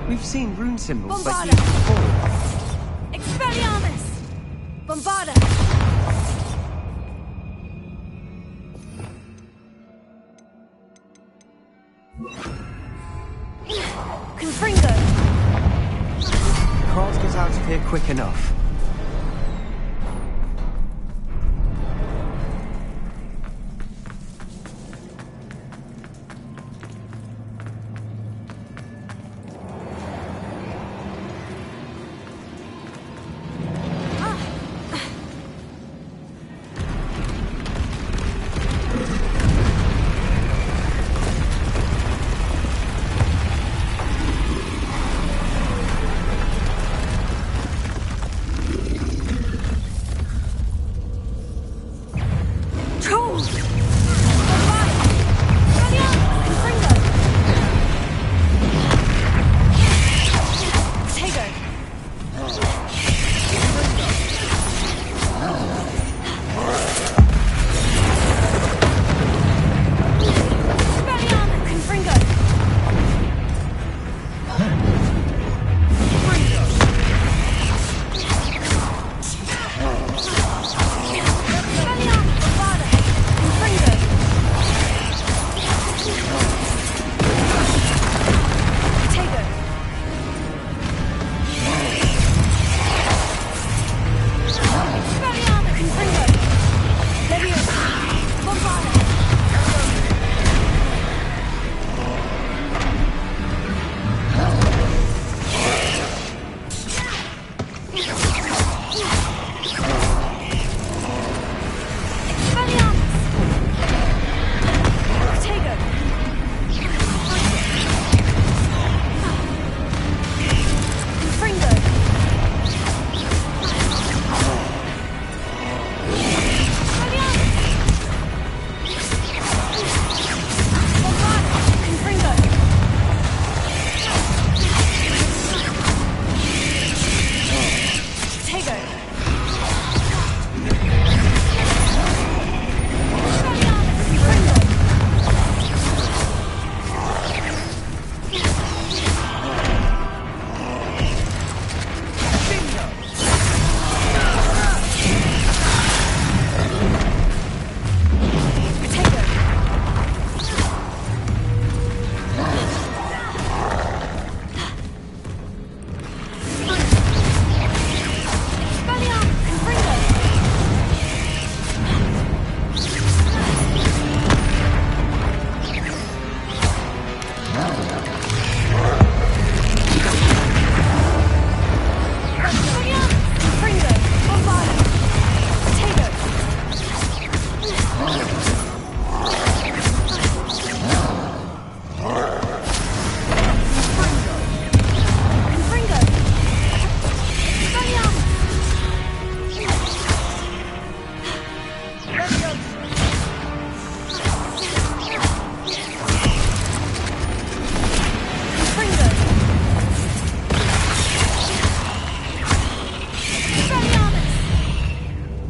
We've seen rune symbols like Bombarda. these before. Expelliarmus! Bombarda! Confringo! Can't get out of here quick enough.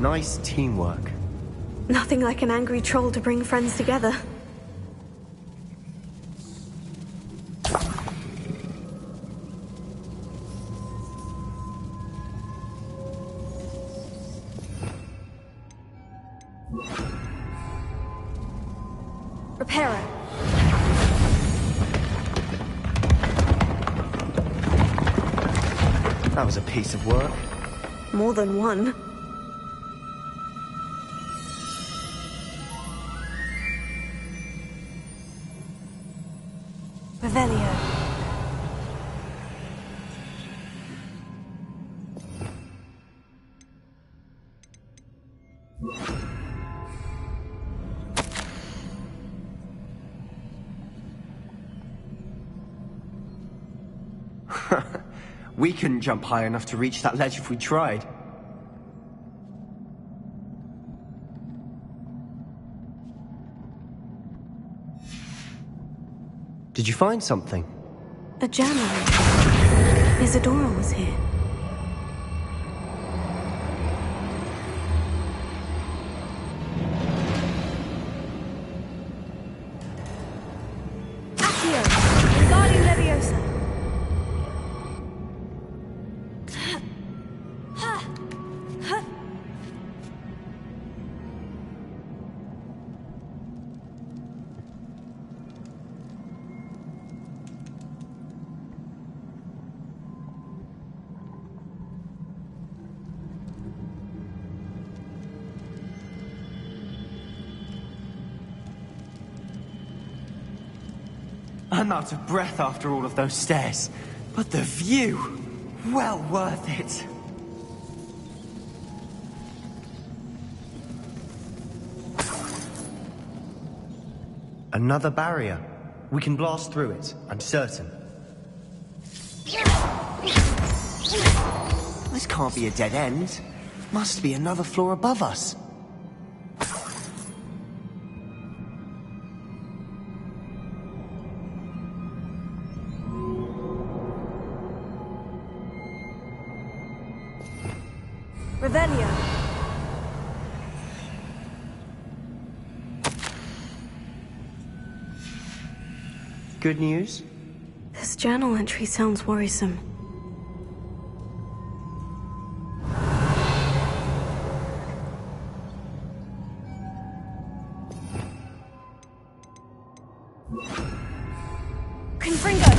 Nice teamwork. Nothing like an angry troll to bring friends together. Reparo. That was a piece of work. More than one. Revelio. We couldn't jump high enough to reach that ledge if we tried. Did you find something? A journal. Isadora was here. Accio. Wingardium Leviosa. I'm out of breath after all of those stairs. But the view! Well worth it. Another barrier. We can blast through it, I'm certain. This can't be a dead end. Must be another floor above us. Revelio. Good news? This journal entry sounds worrisome. Confringo.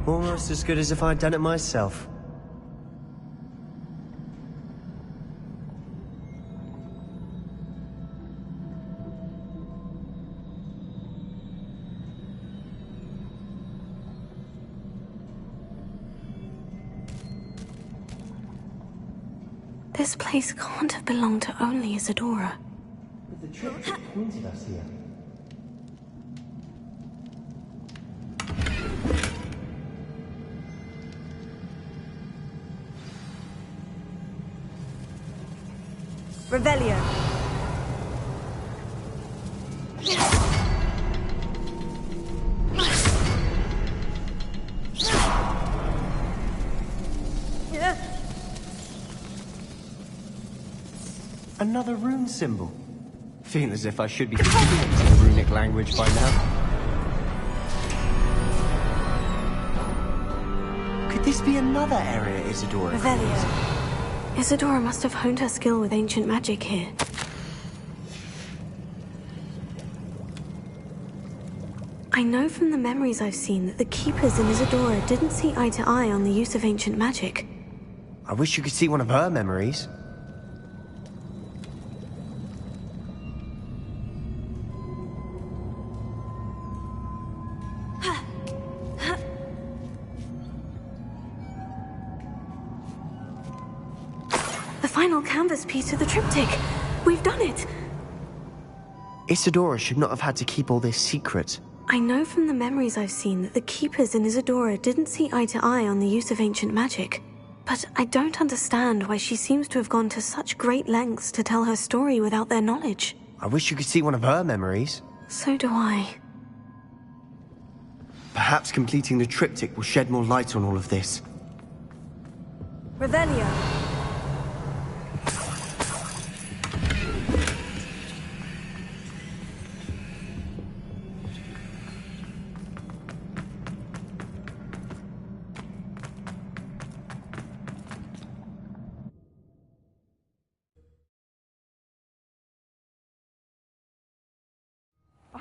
Almost as good as if I'd done it myself. This place can't have belonged to only Isadora. The triptych pointed us here. Revelio. Another rune symbol. Feel as if I should be fluent in the runic language by now. Could this be another area Isadora? Revelio. Isadora must have honed her skill with ancient magic here. I know from the memories I've seen that the Keepers in Isadora didn't see eye to eye on the use of ancient magic. I wish you could see one of her memories. The final canvas piece of the triptych. We've done it. Isadora should not have had to keep all this secret. I know from the memories I've seen that the Keepers in Isadora didn't see eye to eye on the use of ancient magic. But I don't understand why she seems to have gone to such great lengths to tell her story without their knowledge. I wish you could see one of her memories. So do I. Perhaps completing the triptych will shed more light on all of this. Revelio.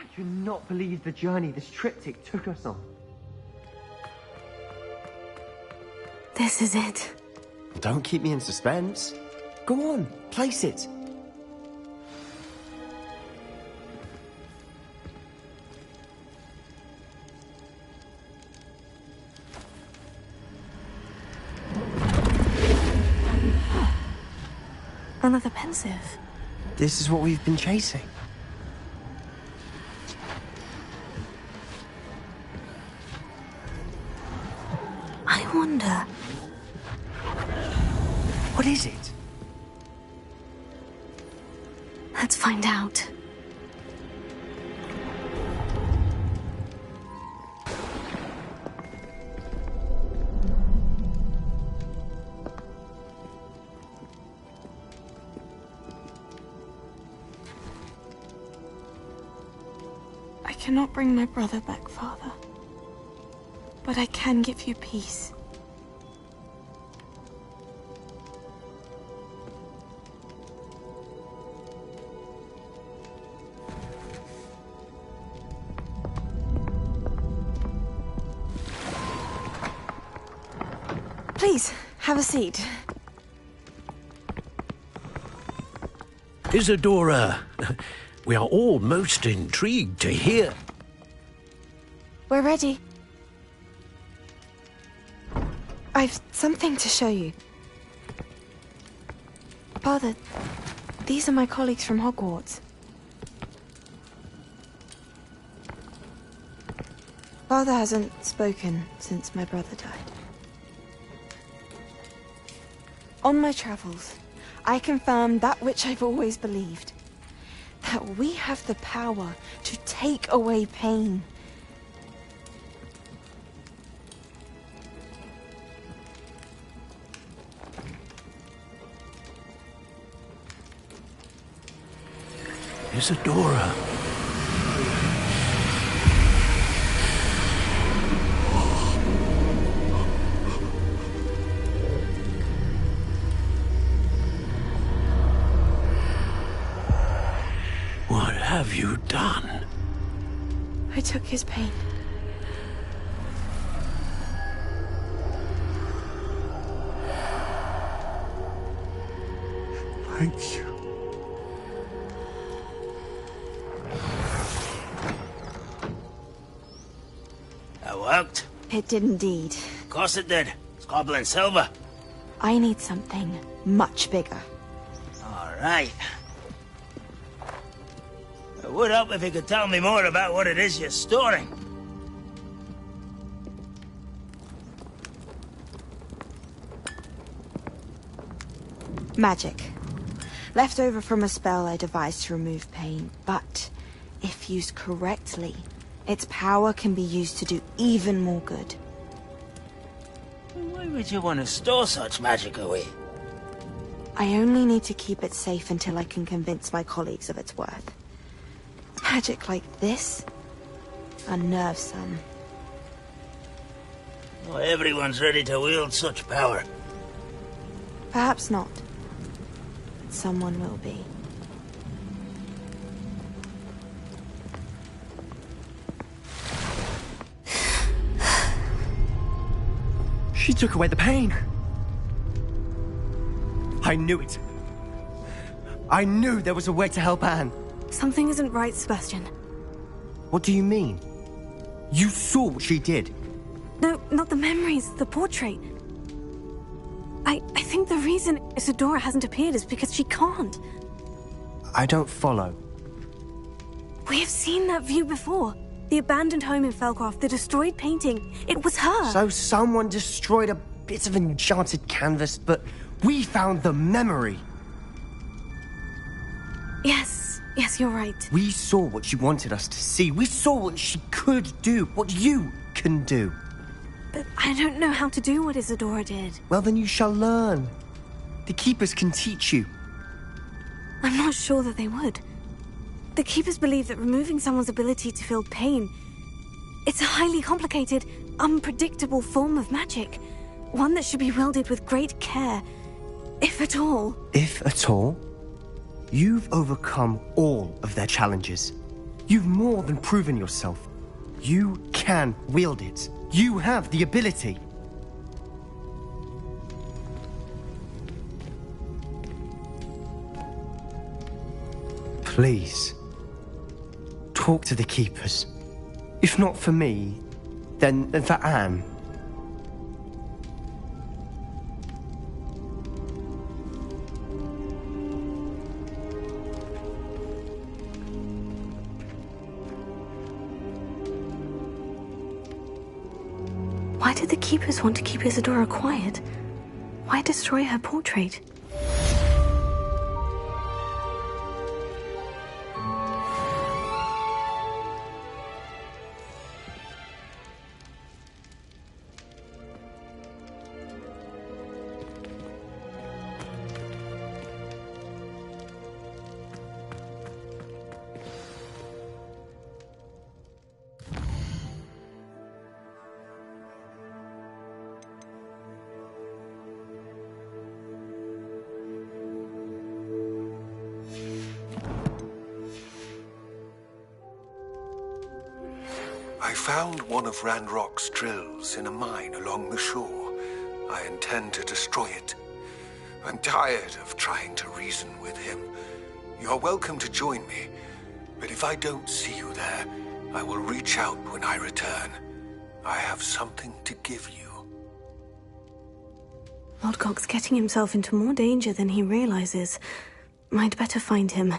I cannot believe the journey this triptych took us on. This is it. Don't keep me in suspense. Go on, place it. Another pensive. This is what we've been chasing. I wonder... What is it? Let's find out. I cannot bring my brother back, Father. But I can give you peace. Please, have a seat. Isadora, we are all most intrigued to hear. We're ready. I've something to show you. Father, these are my colleagues from Hogwarts. Father hasn't spoken since my brother died. On my travels, I confirmed that which I've always believed. That we have the power to take away pain. Isadora. What have you done? I took his pain. Thank you. That worked. It did indeed. Of course it did. It's goblin silver. I need something much bigger. All right. It would help if you could tell me more about what it is you're storing. Magic. Left over from a spell I devised to remove pain, but if used correctly, its power can be used to do even more good. Why would you want to store such magic away? I only need to keep it safe until I can convince my colleagues of its worth. Magic like this unnerves some. Not everyone's ready to wield such power. Perhaps not. But someone will be. She took away the pain. I knew it. I knew there was a way to help Anne. Something isn't right, Sebastian. What do you mean? You saw what she did. No, not the memories, the portrait. I think the reason Isadora hasn't appeared is because she can't. I don't follow. We have seen that view before. The abandoned home in Felcroft, the destroyed painting. It was her. So someone destroyed a bit of enchanted canvas, but we found the memory. Yes, you're right. We saw what she wanted us to see. We saw what she could do, what you can do. But I don't know how to do what Isadora did. Well, then you shall learn. The Keepers can teach you. I'm not sure that they would. The Keepers believe that removing someone's ability to feel pain, it's a highly complicated, unpredictable form of magic. One that should be wielded with great care, if at all. If at all? You've overcome all of their challenges. You've more than proven yourself. You can wield it. You have the ability. Please, talk to the keepers. If not for me, then for Anne. Why did the keepers want to keep Isadora quiet? Why destroy her portrait? I found one of Ranrock's drills in a mine along the shore. I intend to destroy it. I'm tired of trying to reason with him. You're welcome to join me, but if I don't see you there, I will reach out when I return. I have something to give you. Lodgok's getting himself into more danger than he realizes. I'd better find him.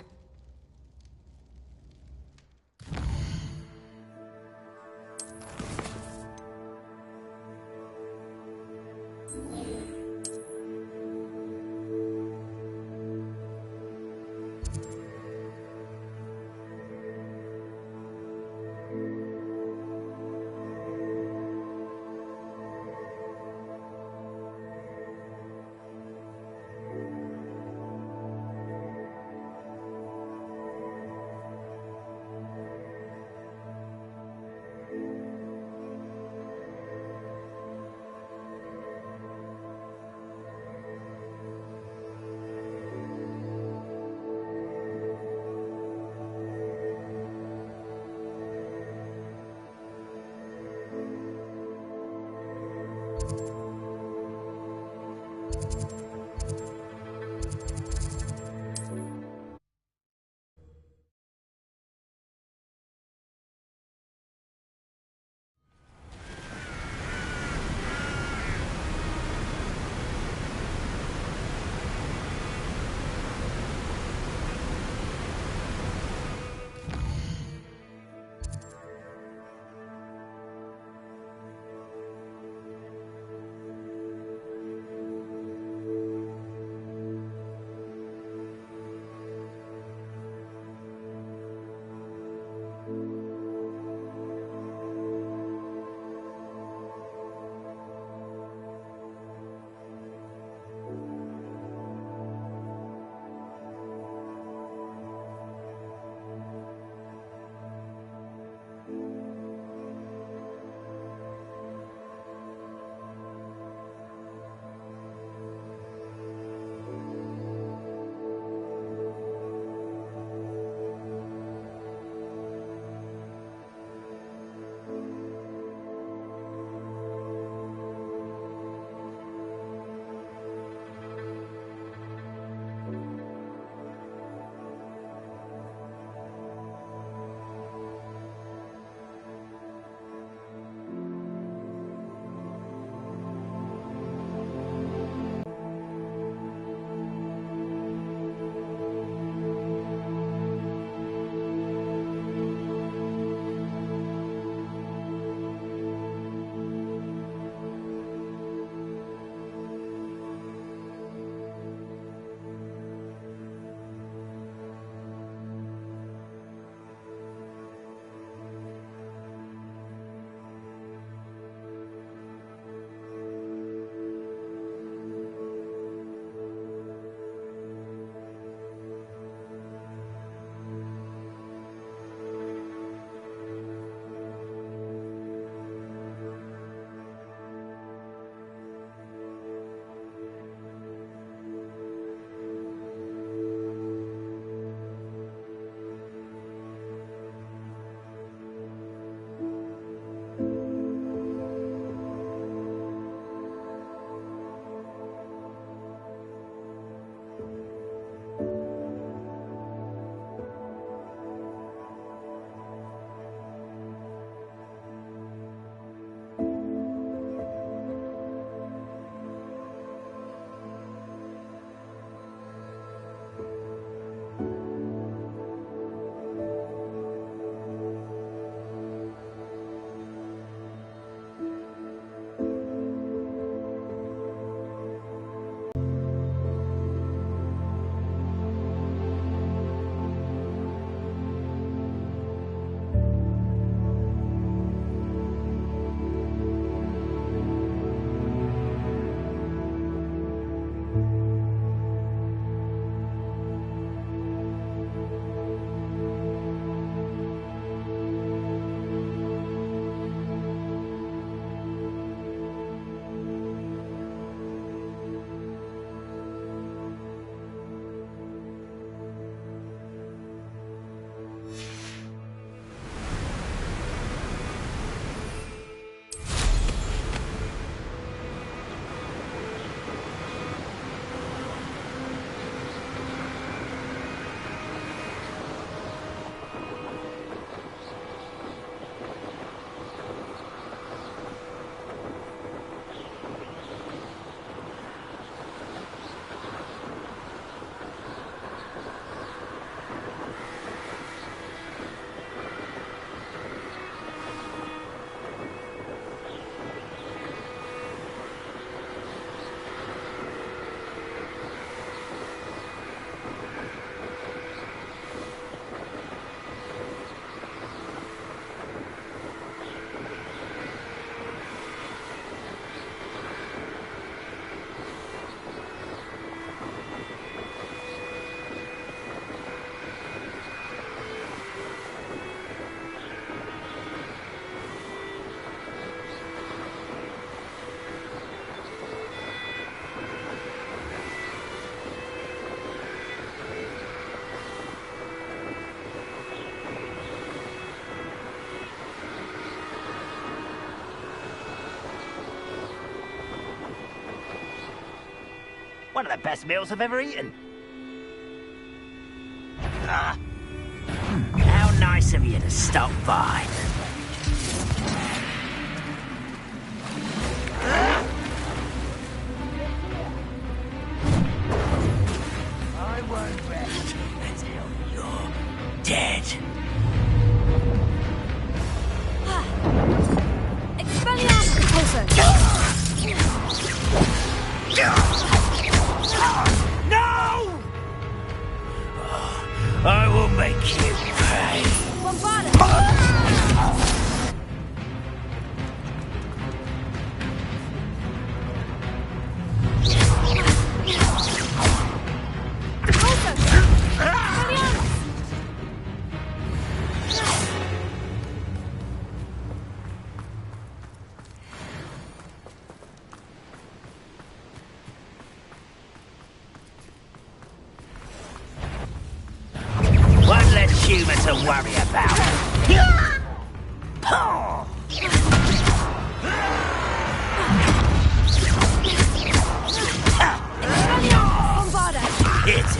One of the best meals I've ever eaten. Ah. How nice of you to stop by. I won't rest until you're dead. Expelliarmus! Repulsor! No! I will make you pay. One less human to worry about. It's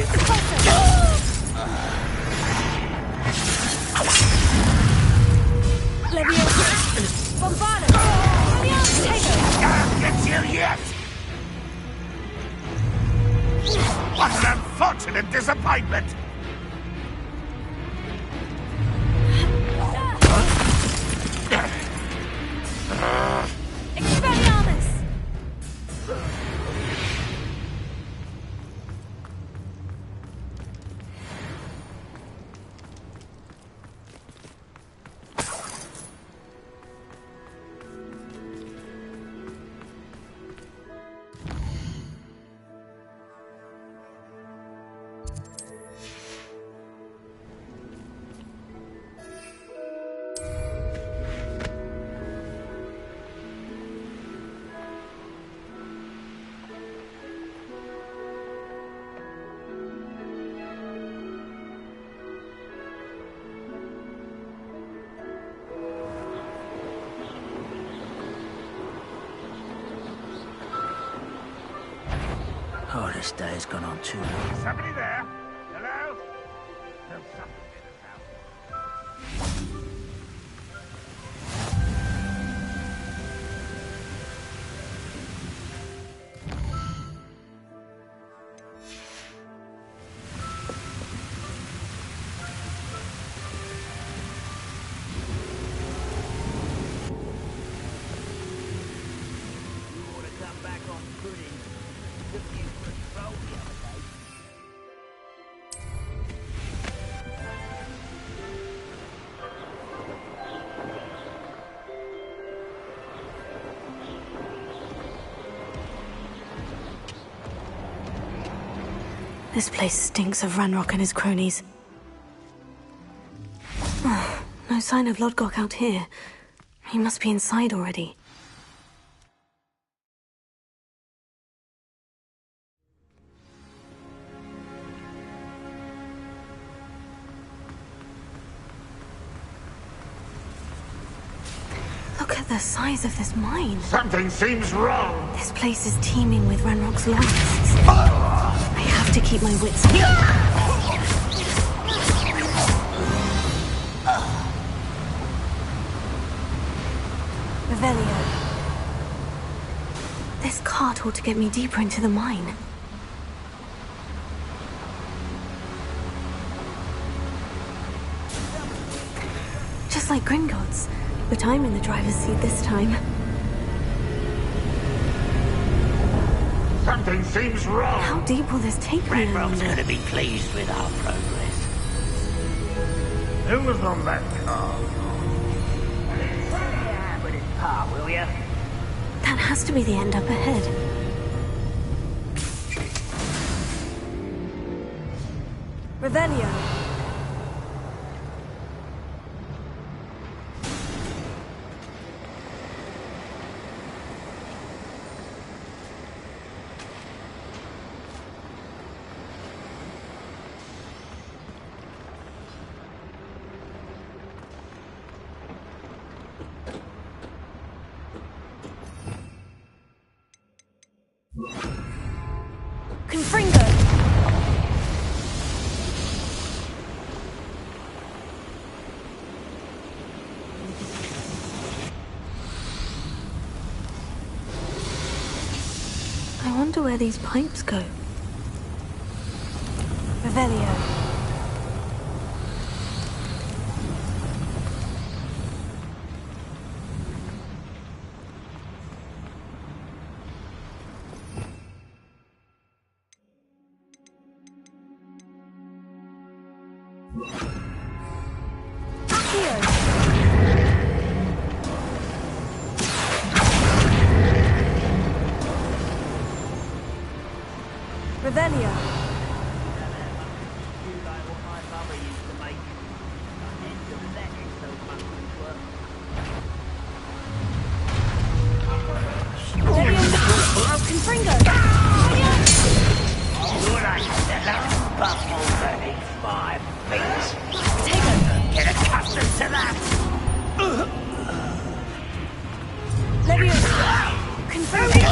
Leviosa! Bombarda! Expelliarmus! Take it! Can't get you yet! What an unfortunate disappointment! Expelliarmus! Oh, this day has gone on too long. Somebody there? Hello? There's something in this house. You ought to come back on pudding. Took you for a stroll the other day. This place stinks of Ranrock and his cronies. No sign of Lodgok out here. He must be inside already. Look at the size of this mine. Something seems wrong. This place is teeming with Ranrock's loyalists. I have to keep my wits about me. Revelio. This cart ought to get me deeper into the mine. Just like Gringotts, but I'm in the driver's seat this time. Something seems wrong. How deep will this take me? Ranrock's going to be pleased with our progress. Who was on that car? With his part, will ya? That has to be the end up ahead. Revelio. wonder where these pipes go. Revelio. Revelio. Confringo. Would I sell buffalo beneath my feet? Take it. Get accustomed to that. Levio. Confringo.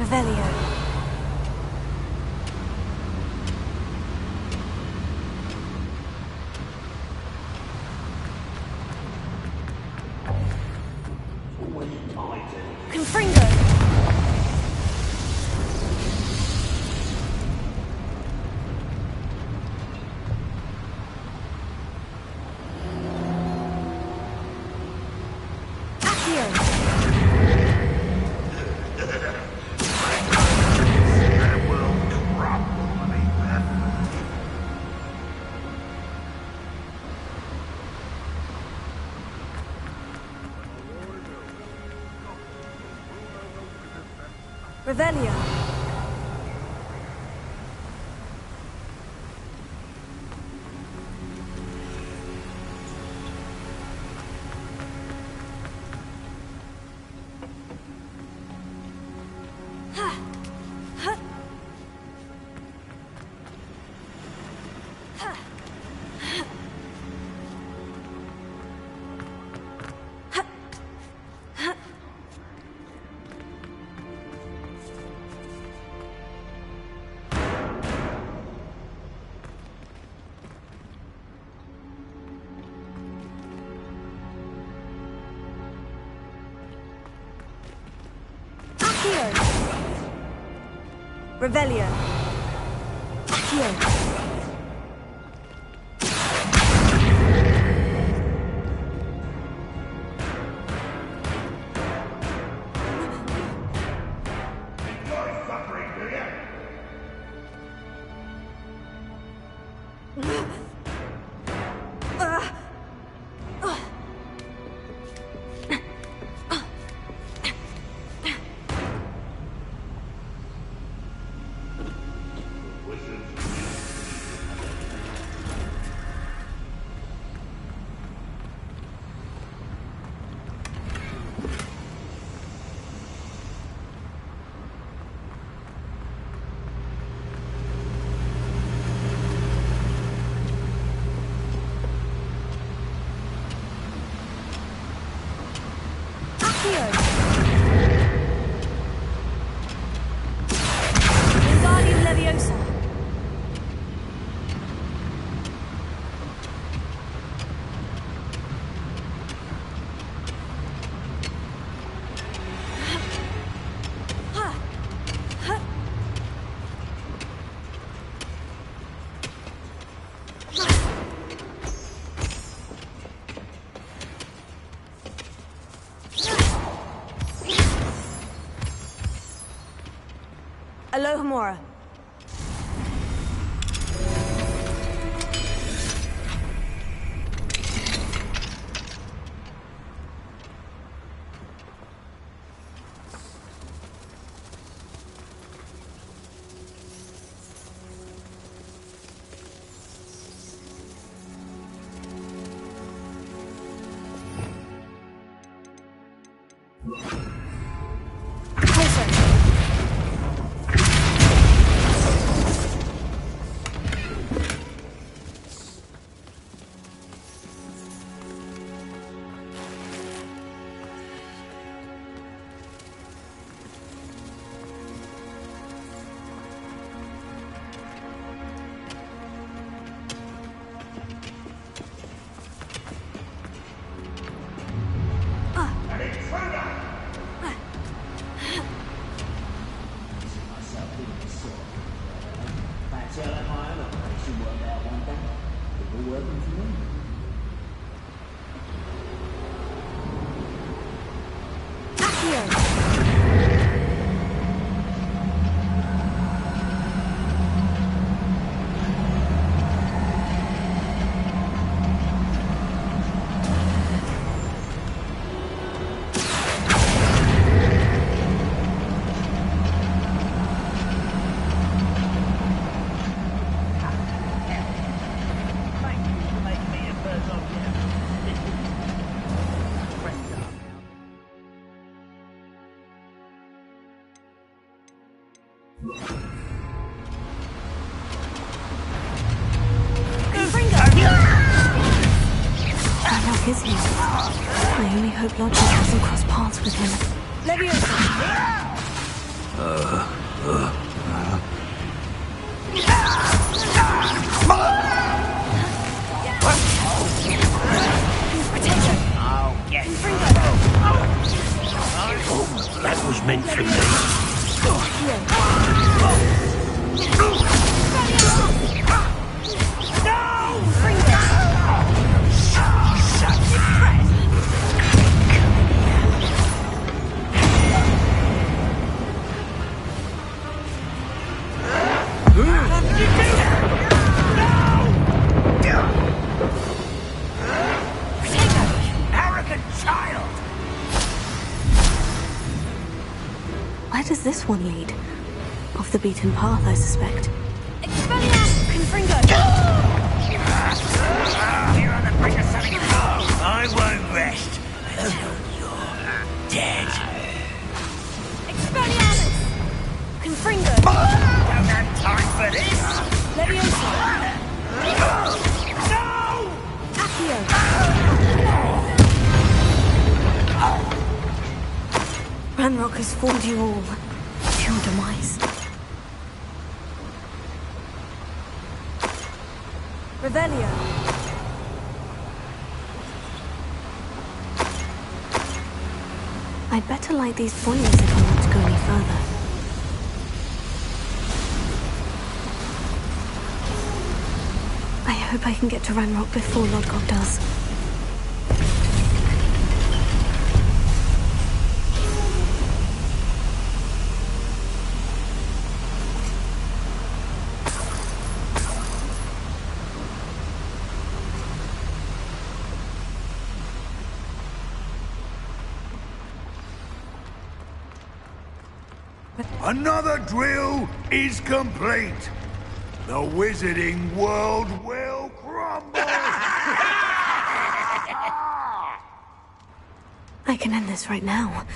Revelio. Confringo. Revelio. Revelio. Accio. Wingardium Leviosa. Alohomora. Ranrock is here. I only hope Logic doesn't cross paths with him. That was meant for me. Where does this one lead? Off the beaten path, I suspect. You're on the brink of something. I won't rest until you're dead. Don't have time for this. Ranrock has fooled you all to your demise. Revelio. I'd better light these boilers if I want to go any further. I hope I can get to Ranrock before Lodgok does. Another drill is complete. The wizarding world will crumble. I can end this right now.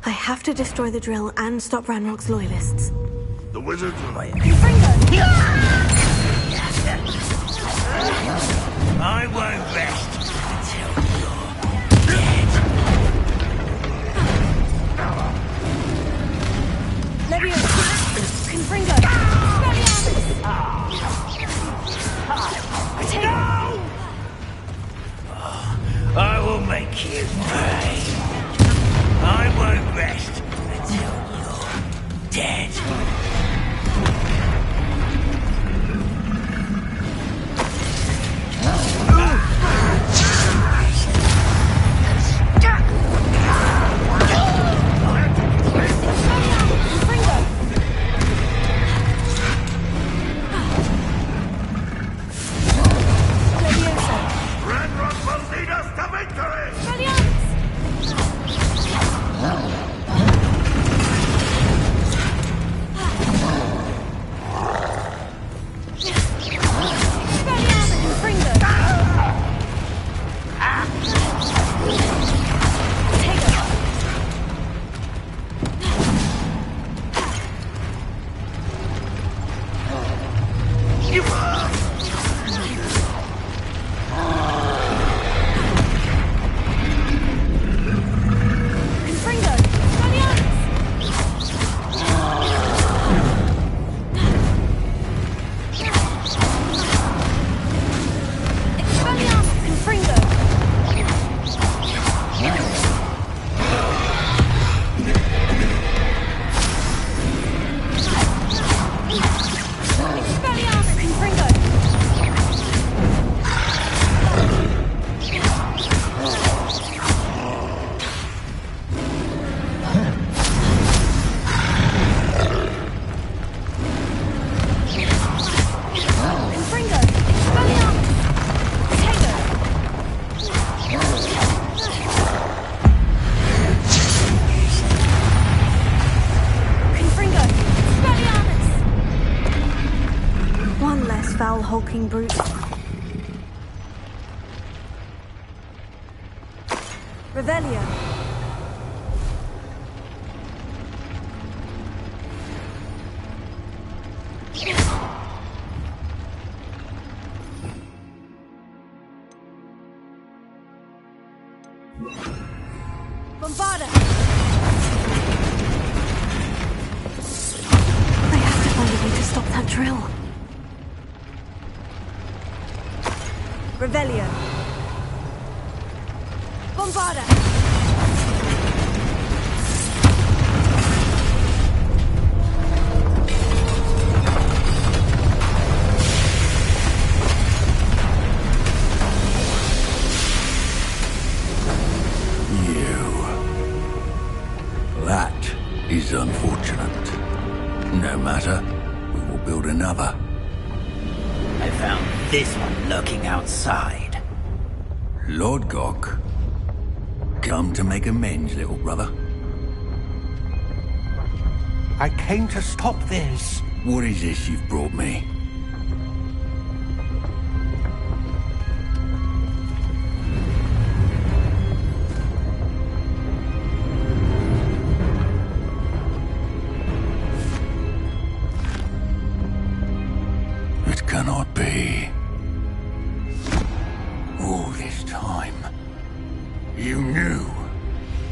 I have to destroy the drill and stop Ranrock's loyalists. The wizards are like... I won't rest until you're dead. I will make you pay. I won't rest until you're dead. foul, hulking brute. Revelio. Bombarda! I have to find a way to stop that drill. Revelio. Bombarda! That is unfortunate. No matter, we will build another. I found this one lurking outside. Lord Gok, come to make amends, little brother. I came to stop this. What is this you've brought me? It cannot be. All this time, you knew.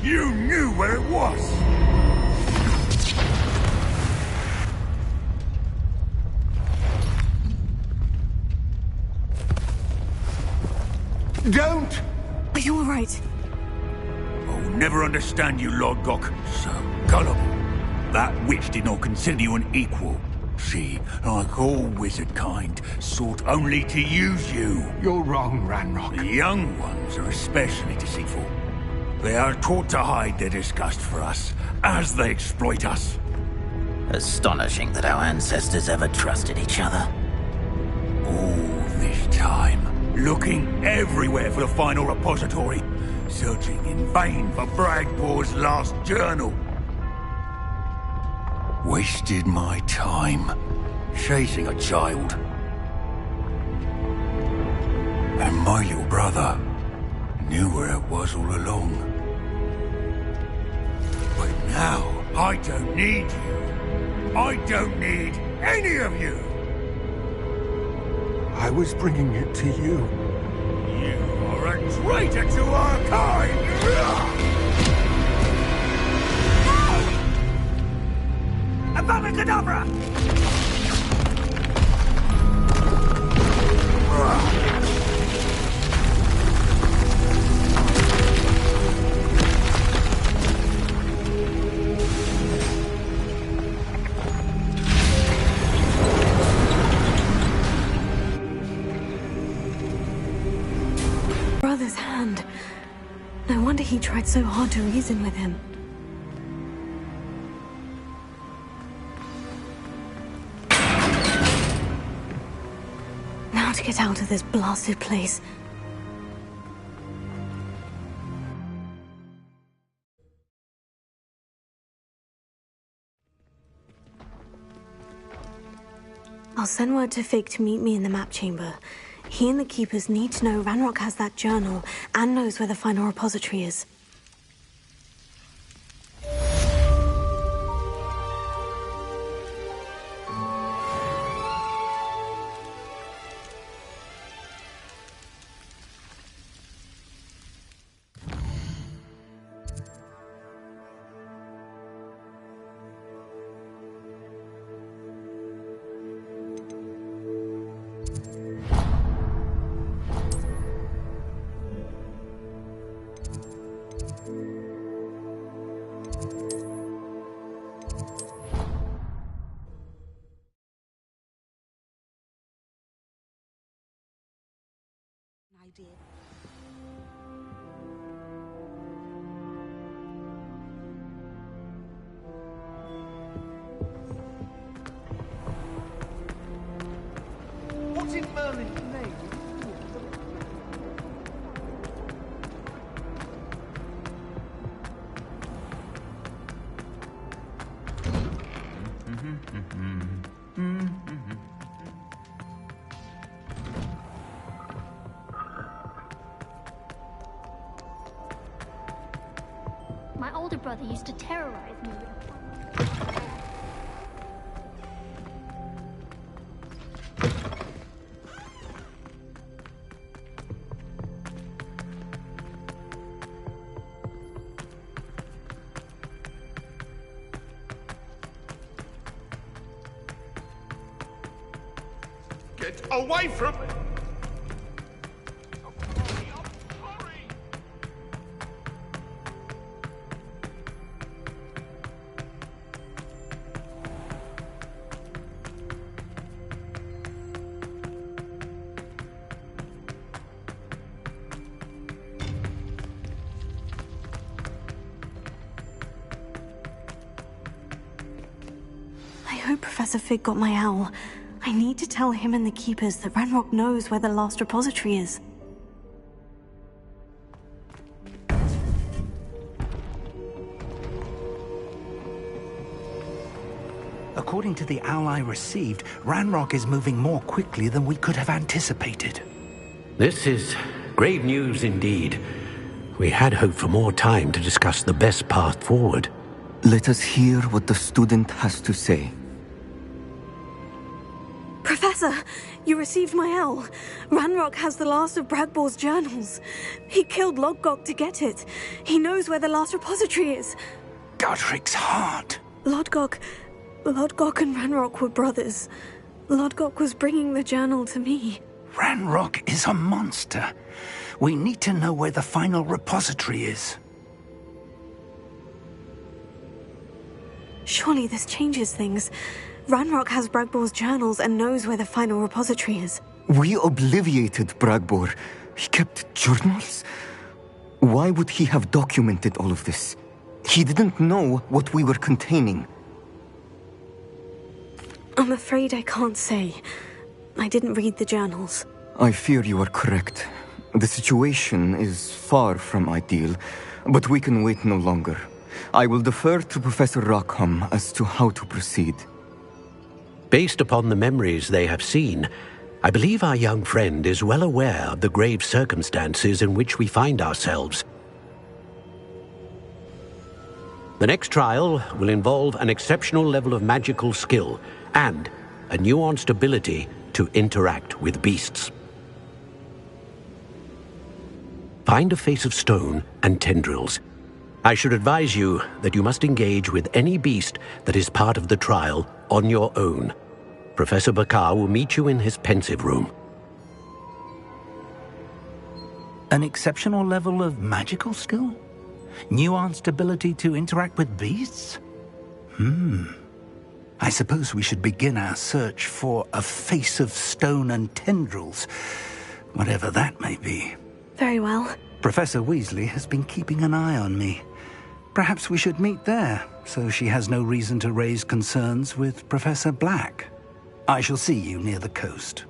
You knew where it was! Don't! Are you alright? I will never understand you, Lord Gok. So gullible. That witch did not consider you an equal. She, like all wizard kind, sought only to use you. You're wrong, Ranrock. The young ones are especially deceitful. They are taught to hide their disgust for us, as they exploit us. Astonishing that our ancestors ever trusted each other. All this time, looking everywhere for the final repository, searching in vain for Bragbor's last journal. Wasted my time, chasing a child. And my little brother knew where it was all along. But now, I don't need you. I don't need any of you. I was bringing it to you. You are a traitor to our kind! Abamacadabra! Brother's hand. No wonder he tried so hard to reason with him. Now to get out of this blasted place. I'll send word to Fig to meet me in the map chamber. He and the Keepers need to know Ranrock has that journal and knows where the final repository is. What in Merlin's name? brother used to terrorize me with. Get away from me! I hope Professor Fig got my owl. I need to tell him and the Keepers that Ranrock knows where the last repository is. According to the owl I received, Ranrock is moving more quickly than we could have anticipated. This is grave news indeed. We had hoped for more time to discuss the best path forward. Let us hear what the student has to say. Professor, you received my owl. Ranrock has the last of Bragbor's journals. He killed Lodgok to get it. He knows where the last repository is. Godric's heart. Lodgok and Ranrock were brothers. Lodgok was bringing the journal to me. Ranrock is a monster. We need to know where the final repository is. Surely this changes things. Ranrock has Bragbor's journals and knows where the final repository is. We obliviated Bragbor. He kept journals? Why would he have documented all of this? He didn't know what we were containing. I'm afraid I can't say. I didn't read the journals. I fear you are correct. The situation is far from ideal, but we can wait no longer. I will defer to Professor Rockham as to how to proceed. Based upon the memories they have seen, I believe our young friend is well aware of the grave circumstances in which we find ourselves. The next trial will involve an exceptional level of magical skill and a nuanced ability to interact with beasts. Find a face of stone and tendrils. I should advise you that you must engage with any beast that is part of the trial on your own. Professor Bakar will meet you in his pensive room. An exceptional level of magical skill? Nuanced ability to interact with beasts? I suppose we should begin our search for a face of stone and tendrils, whatever that may be. Very well. Professor Weasley has been keeping an eye on me. Perhaps we should meet there, so she has no reason to raise concerns with Professor Black. I shall see you near the coast.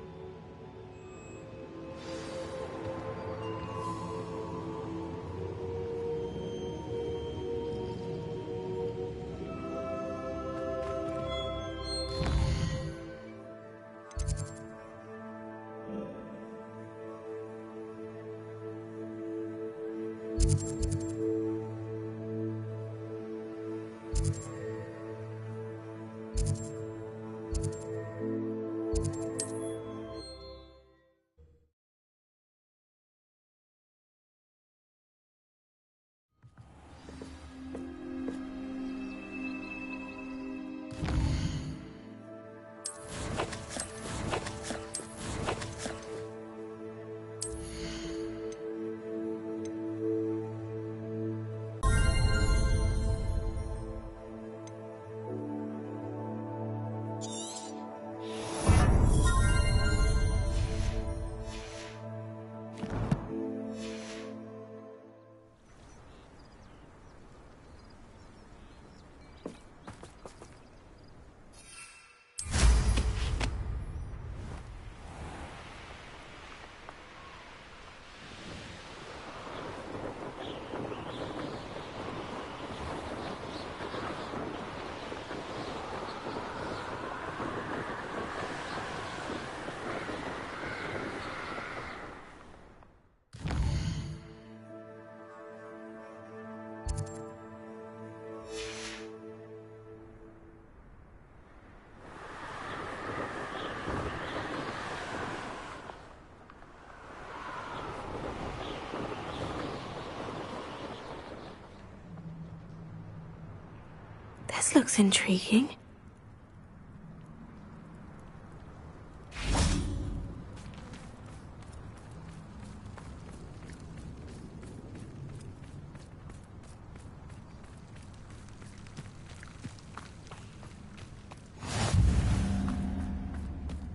This looks intriguing.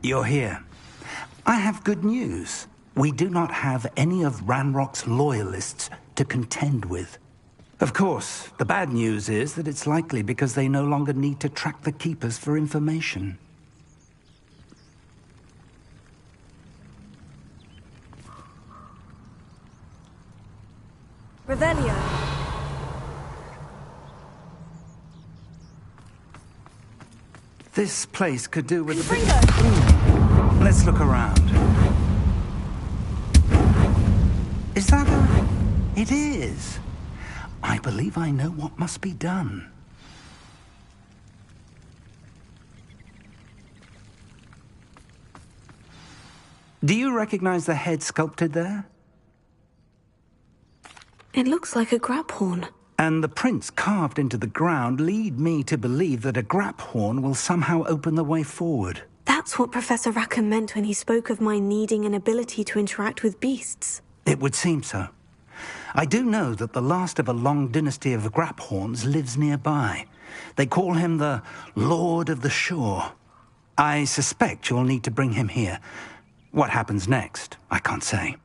You're here. I have good news. We do not have any of Ranrock's loyalists to contend with. Of course, the bad news is that it's likely because they no longer need to track the Keepers for information. Revelio. This place could do with a bit... Let's look around. Is that a... It is. I believe I know what must be done. Do you recognize the head sculpted there? It looks like a grab horn. And the prints carved into the ground lead me to believe that a grap horn will somehow open the way forward. That's what Professor Rackham meant when he spoke of my needing an ability to interact with beasts. It would seem so. I do know that the last of a long dynasty of grap horns lives nearby. They call him the Lord of the Shore. I suspect you'll need to bring him here. What happens next, I can't say.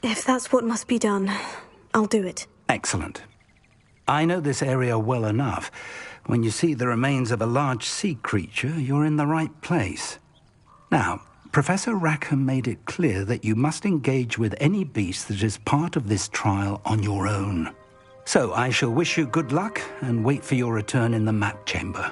If that's what must be done, I'll do it. Excellent. I know this area well enough. When you see the remains of a large sea creature, you're in the right place. Now, Professor Rackham made it clear that you must engage with any beast that is part of this trial on your own. So I shall wish you good luck and wait for your return in the map chamber.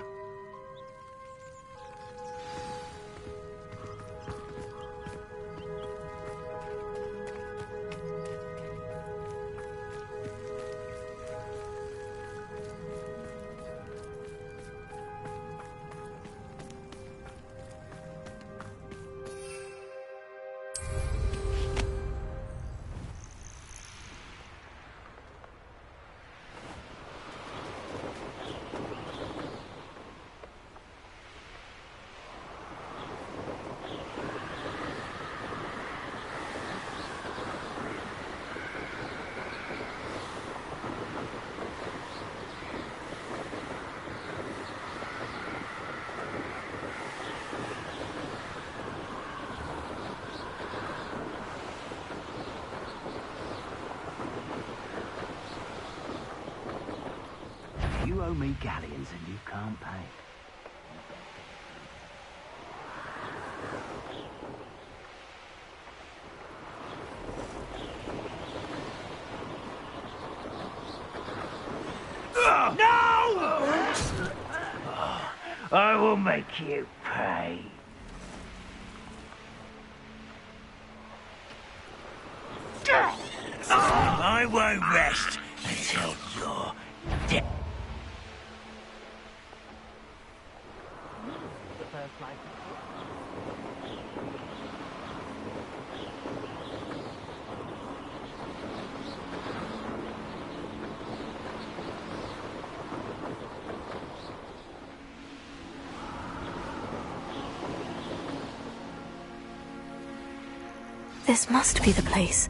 You owe me galleons and you can't pay. No! I will make you pay. I won't rest until you're dead. This must be the place.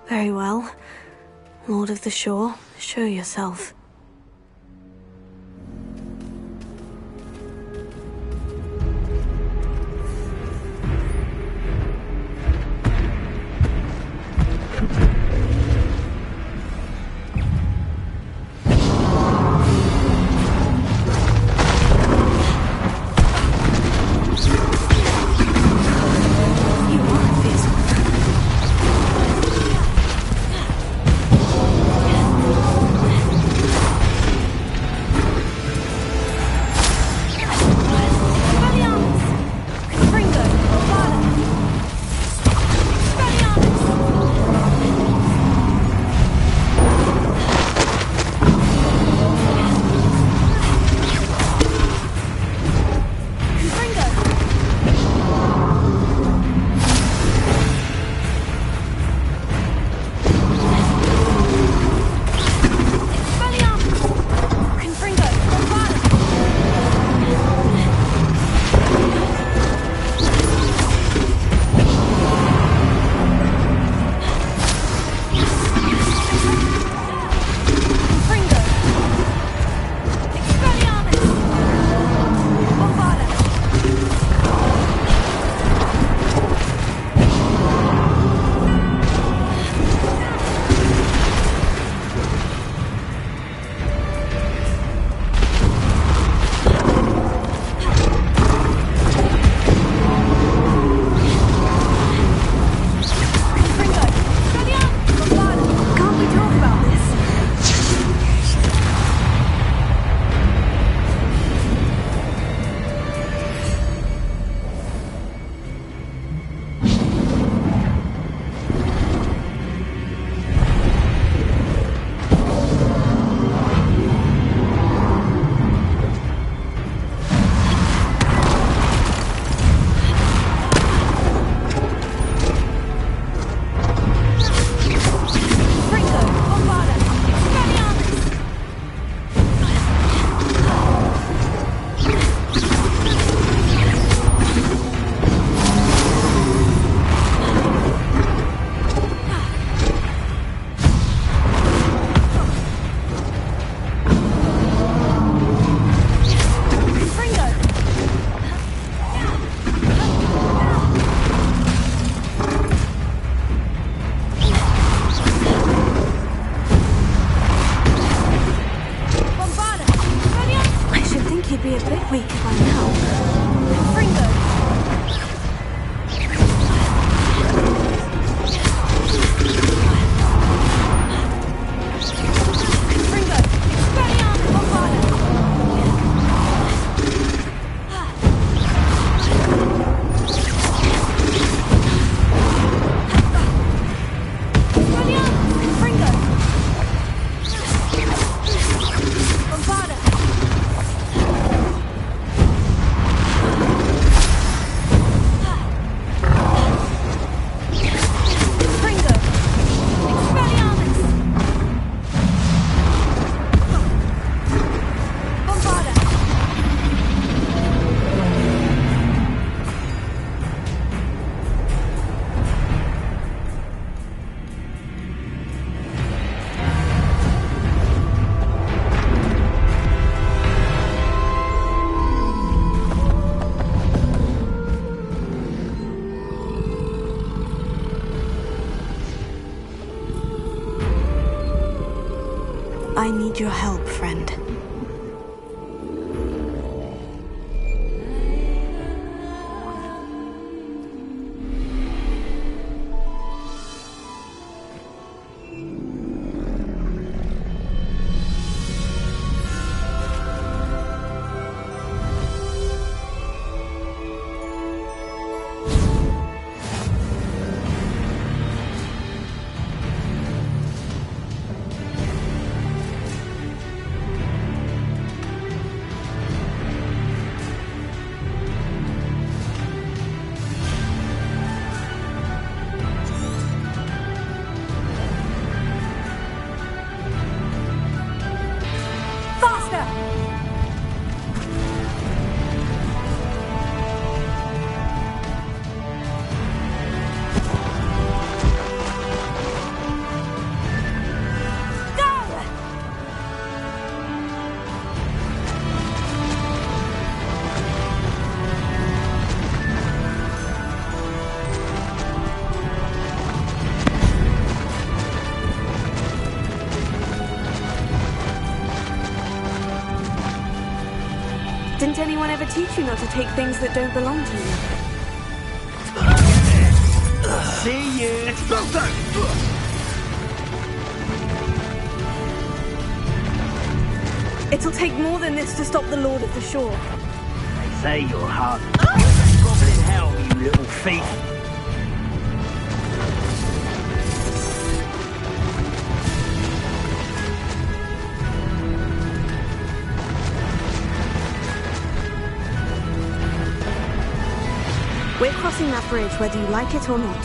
Very well. Lord of the Shore, show yourself. Wait, by now. Fringo! I need your help, friend. Didn't anyone ever teach you not to take things that don't belong to you? See you! Expulso! It'll take more than this to stop the Lord of the Shore. They say you're hard. Goblin hell, you little thief! We're crossing that bridge whether you like it or not.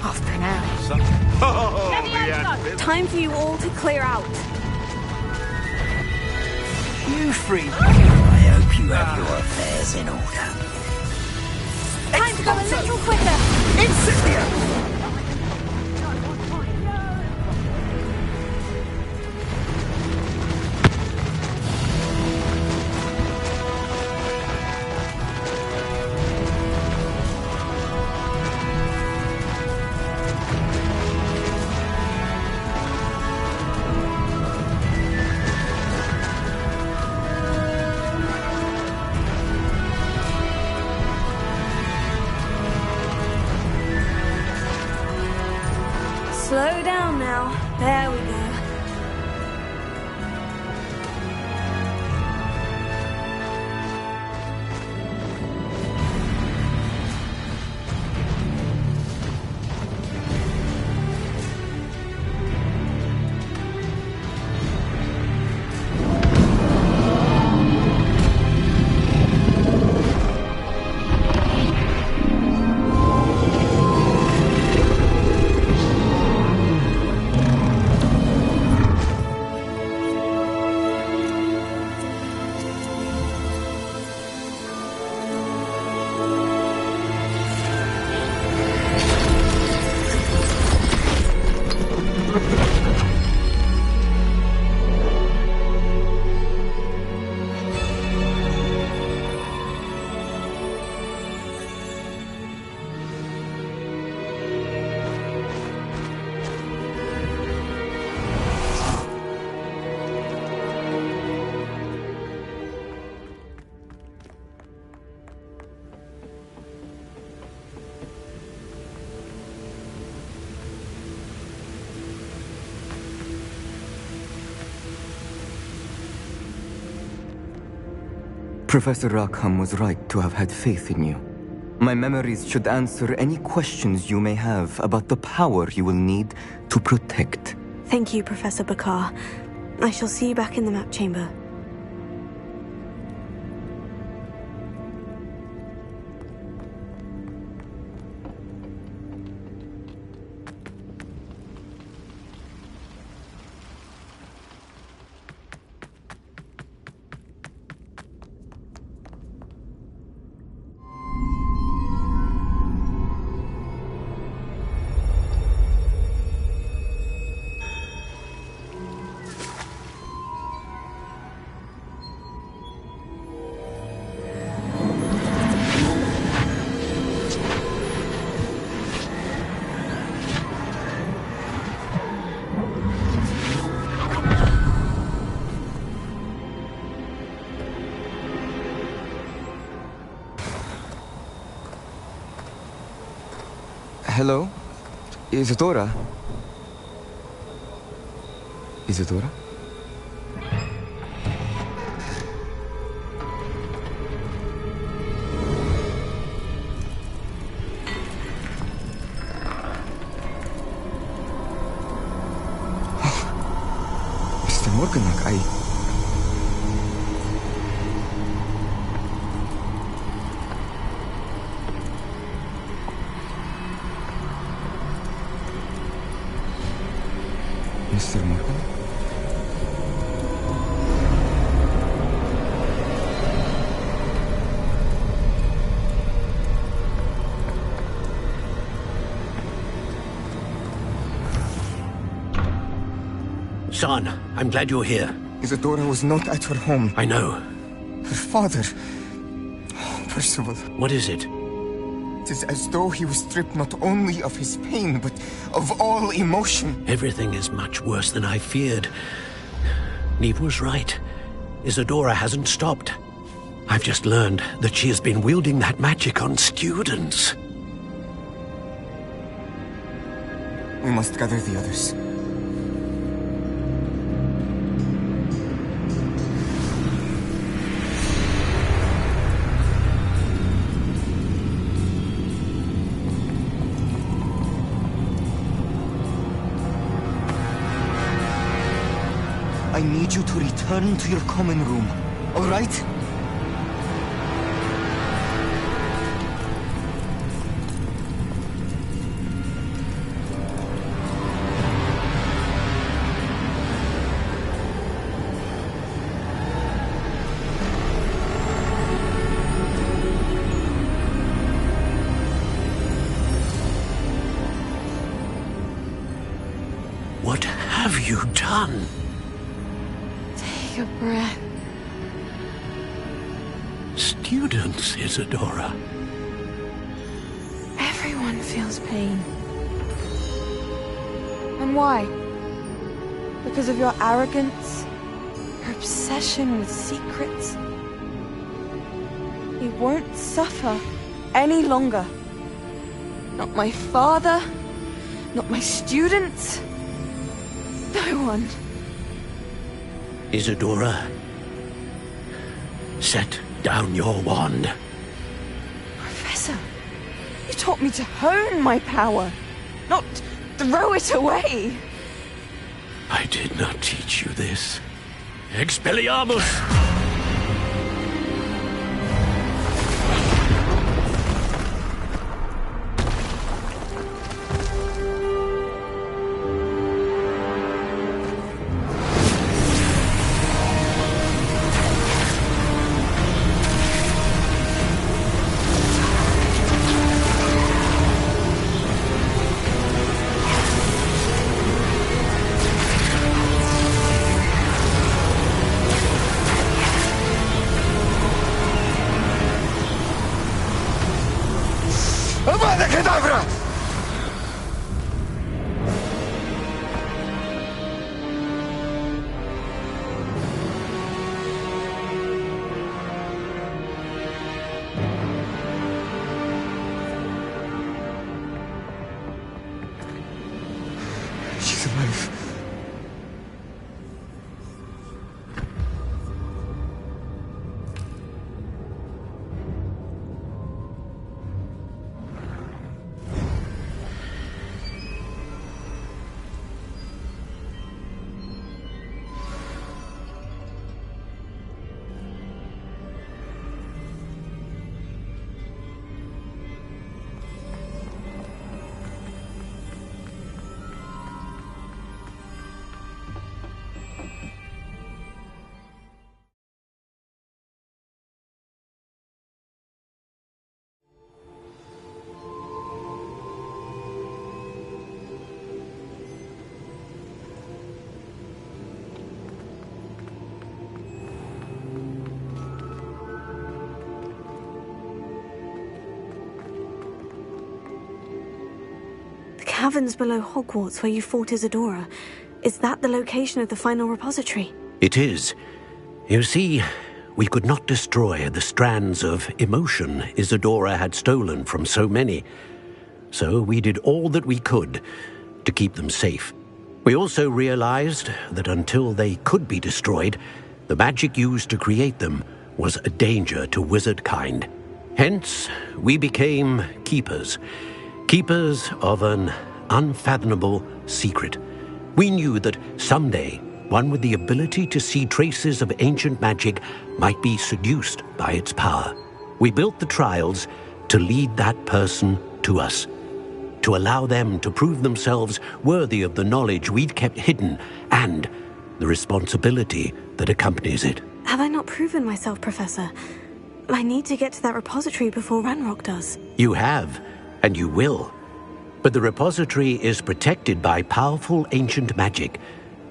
After now. Time for you all to clear out. You free. I hope you have your affairs in order. Time to go a little quicker! Incendia! Slow down now. There we go. Professor Rackham was right to have had faith in you. My memories should answer any questions you may have about the power you will need to protect. Thank you, Professor Bakar. I shall see you back in the map chamber. Hello? Isadora? Isadora? Mr. Morganach, Mr. Morgan? Son, I'm glad you're here. Isadora was not at her home. I know. Her father... Oh, Percival. What is it? It is as though he was stripped not only of his pain, but of all emotion. Everything is much worse than I feared. Neve was right. Isadora hasn't stopped. I've just learned that she has been wielding that magic on students. We must gather the others. I need you to return to your common room, all right? What have you done? Take a breath. Students, Isadora. Everyone feels pain. And why? Because of your arrogance? Your obsession with secrets? He won't suffer any longer. Not my father, not my students, no one. Isadora, set down your wand. Professor, you taught me to hone my power, not throw it away. I did not teach you this. Expelliarmus! Avada Kedavra! She's alive. caverns below Hogwarts where you fought Isadora. Is that the location of the final repository? It is. You see, we could not destroy the strands of emotion Isadora had stolen from so many. So we did all that we could to keep them safe. We also realized that until they could be destroyed, the magic used to create them was a danger to wizard kind. Hence, we became keepers. Keepers of an unfathomable secret. We knew that someday, one with the ability to see traces of ancient magic might be seduced by its power. We built the trials to lead that person to us, to allow them to prove themselves worthy of the knowledge we'd kept hidden and the responsibility that accompanies it. Have I not proven myself, Professor? I need to get to that repository before Ranrock does. You have, and you will. But the repository is protected by powerful ancient magic.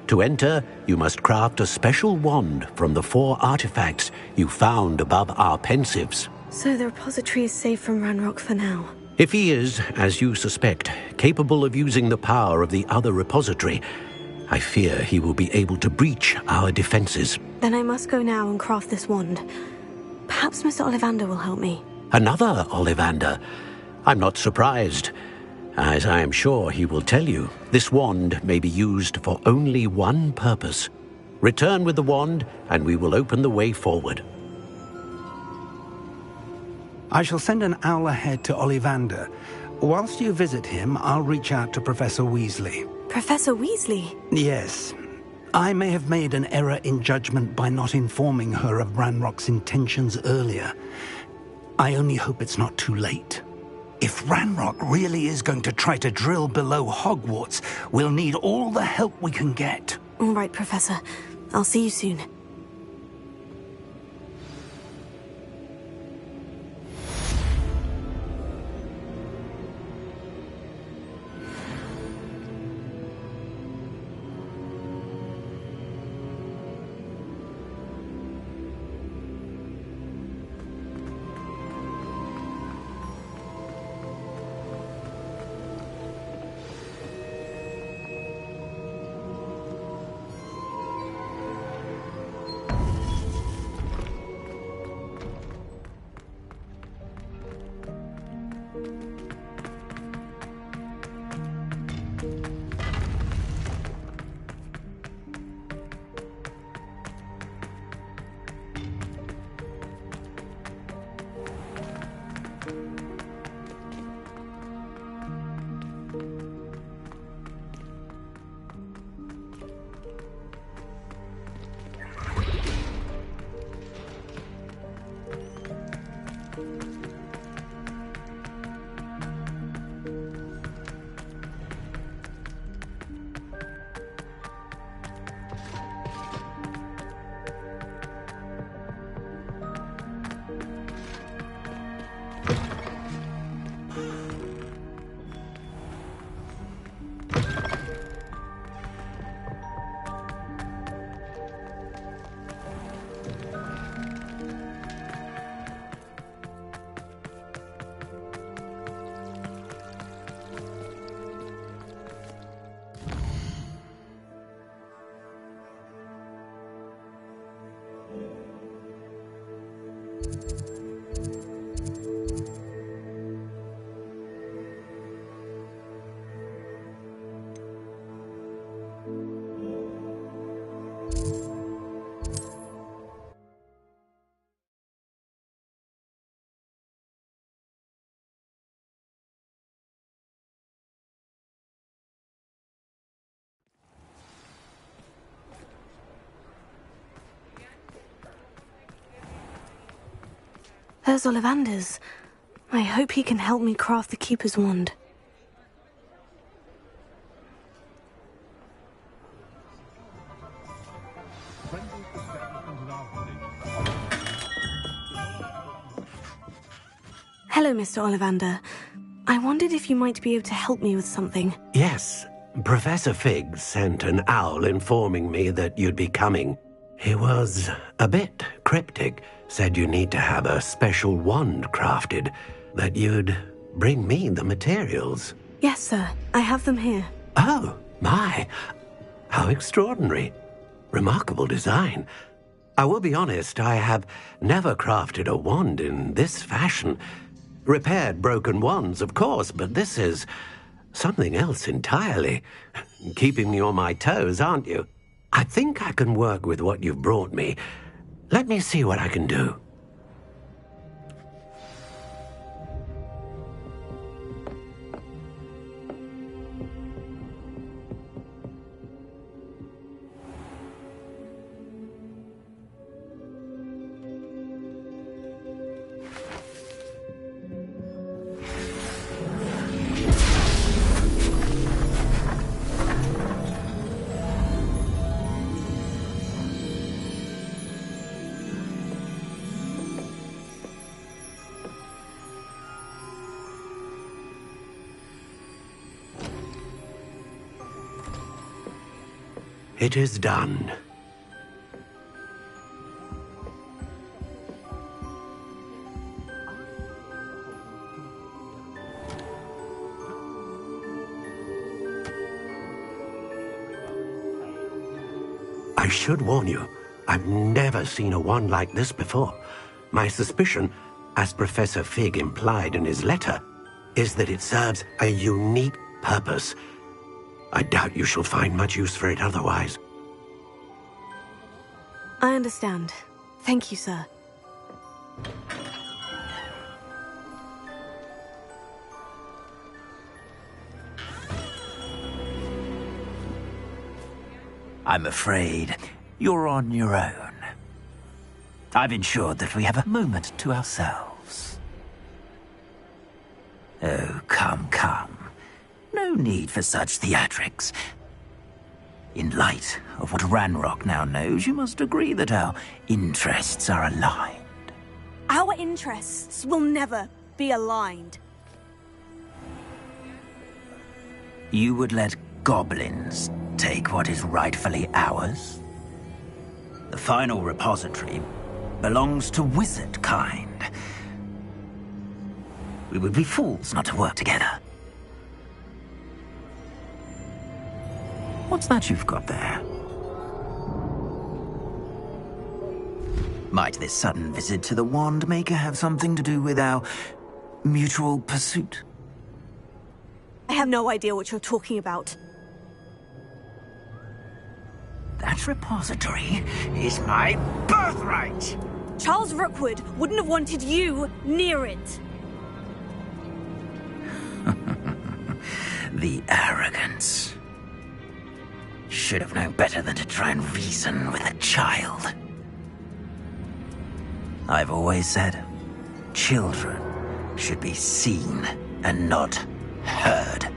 To enter, you must craft a special wand from the 4 artifacts you found above our pensives. So the repository is safe from Ranrock for now. If he is, as you suspect, capable of using the power of the other repository, I fear he will be able to breach our defenses. Then I must go now and craft this wand. Perhaps Mr. Ollivander will help me. Another Ollivander? I'm not surprised. As I am sure he will tell you, this wand may be used for only one purpose. Return with the wand, and we will open the way forward. I shall send an owl ahead to Ollivander. Whilst you visit him, I'll reach out to Professor Weasley. Professor Weasley? Yes. I may have made an error in judgment by not informing her of Ranrock's intentions earlier. I only hope it's not too late. If Ranrock really is going to try to drill below Hogwarts, we'll need all the help we can get. All right, Professor. I'll see you soon. There's Ollivander's. I hope he can help me craft the Keeper's wand. Hello, Mr. Ollivander. I wondered if you might be able to help me with something. Yes, Professor Fig sent an owl informing me that you'd be coming. He was a bit cryptic, said you need to have a special wand crafted, that you'd bring me the materials. Yes, sir. I have them here. Oh, my. How extraordinary. Remarkable design. I will be honest, I have never crafted a wand in this fashion. Repaired broken wands, of course, but this is something else entirely. Keeping me on my toes, aren't you? I think I can work with what you've brought me. Let me see what I can do. It is done. I should warn you, I've never seen a wand like this before. My suspicion, as Professor Fig implied in his letter, is that it serves a unique purpose. I doubt you shall find much use for it otherwise. I understand. Thank you, sir. I'm afraid you're on your own. I've ensured that we have a moment to ourselves. Oh, come, come. No need for such theatrics. In light of what Ranrock now knows, you must agree that our interests are aligned. Our interests will never be aligned. You would let goblins take what is rightfully ours? The final repository belongs to wizard kind. We would be fools not to work together. What's that you've got there? Might this sudden visit to the Wand Maker have something to do with our mutual pursuit? I have no idea what you're talking about. That repository is my birthright! Charles Rookwood wouldn't have wanted you near it. The arrogance. Should have known better than to try and reason with a child. I've always said, children should be seen and not heard.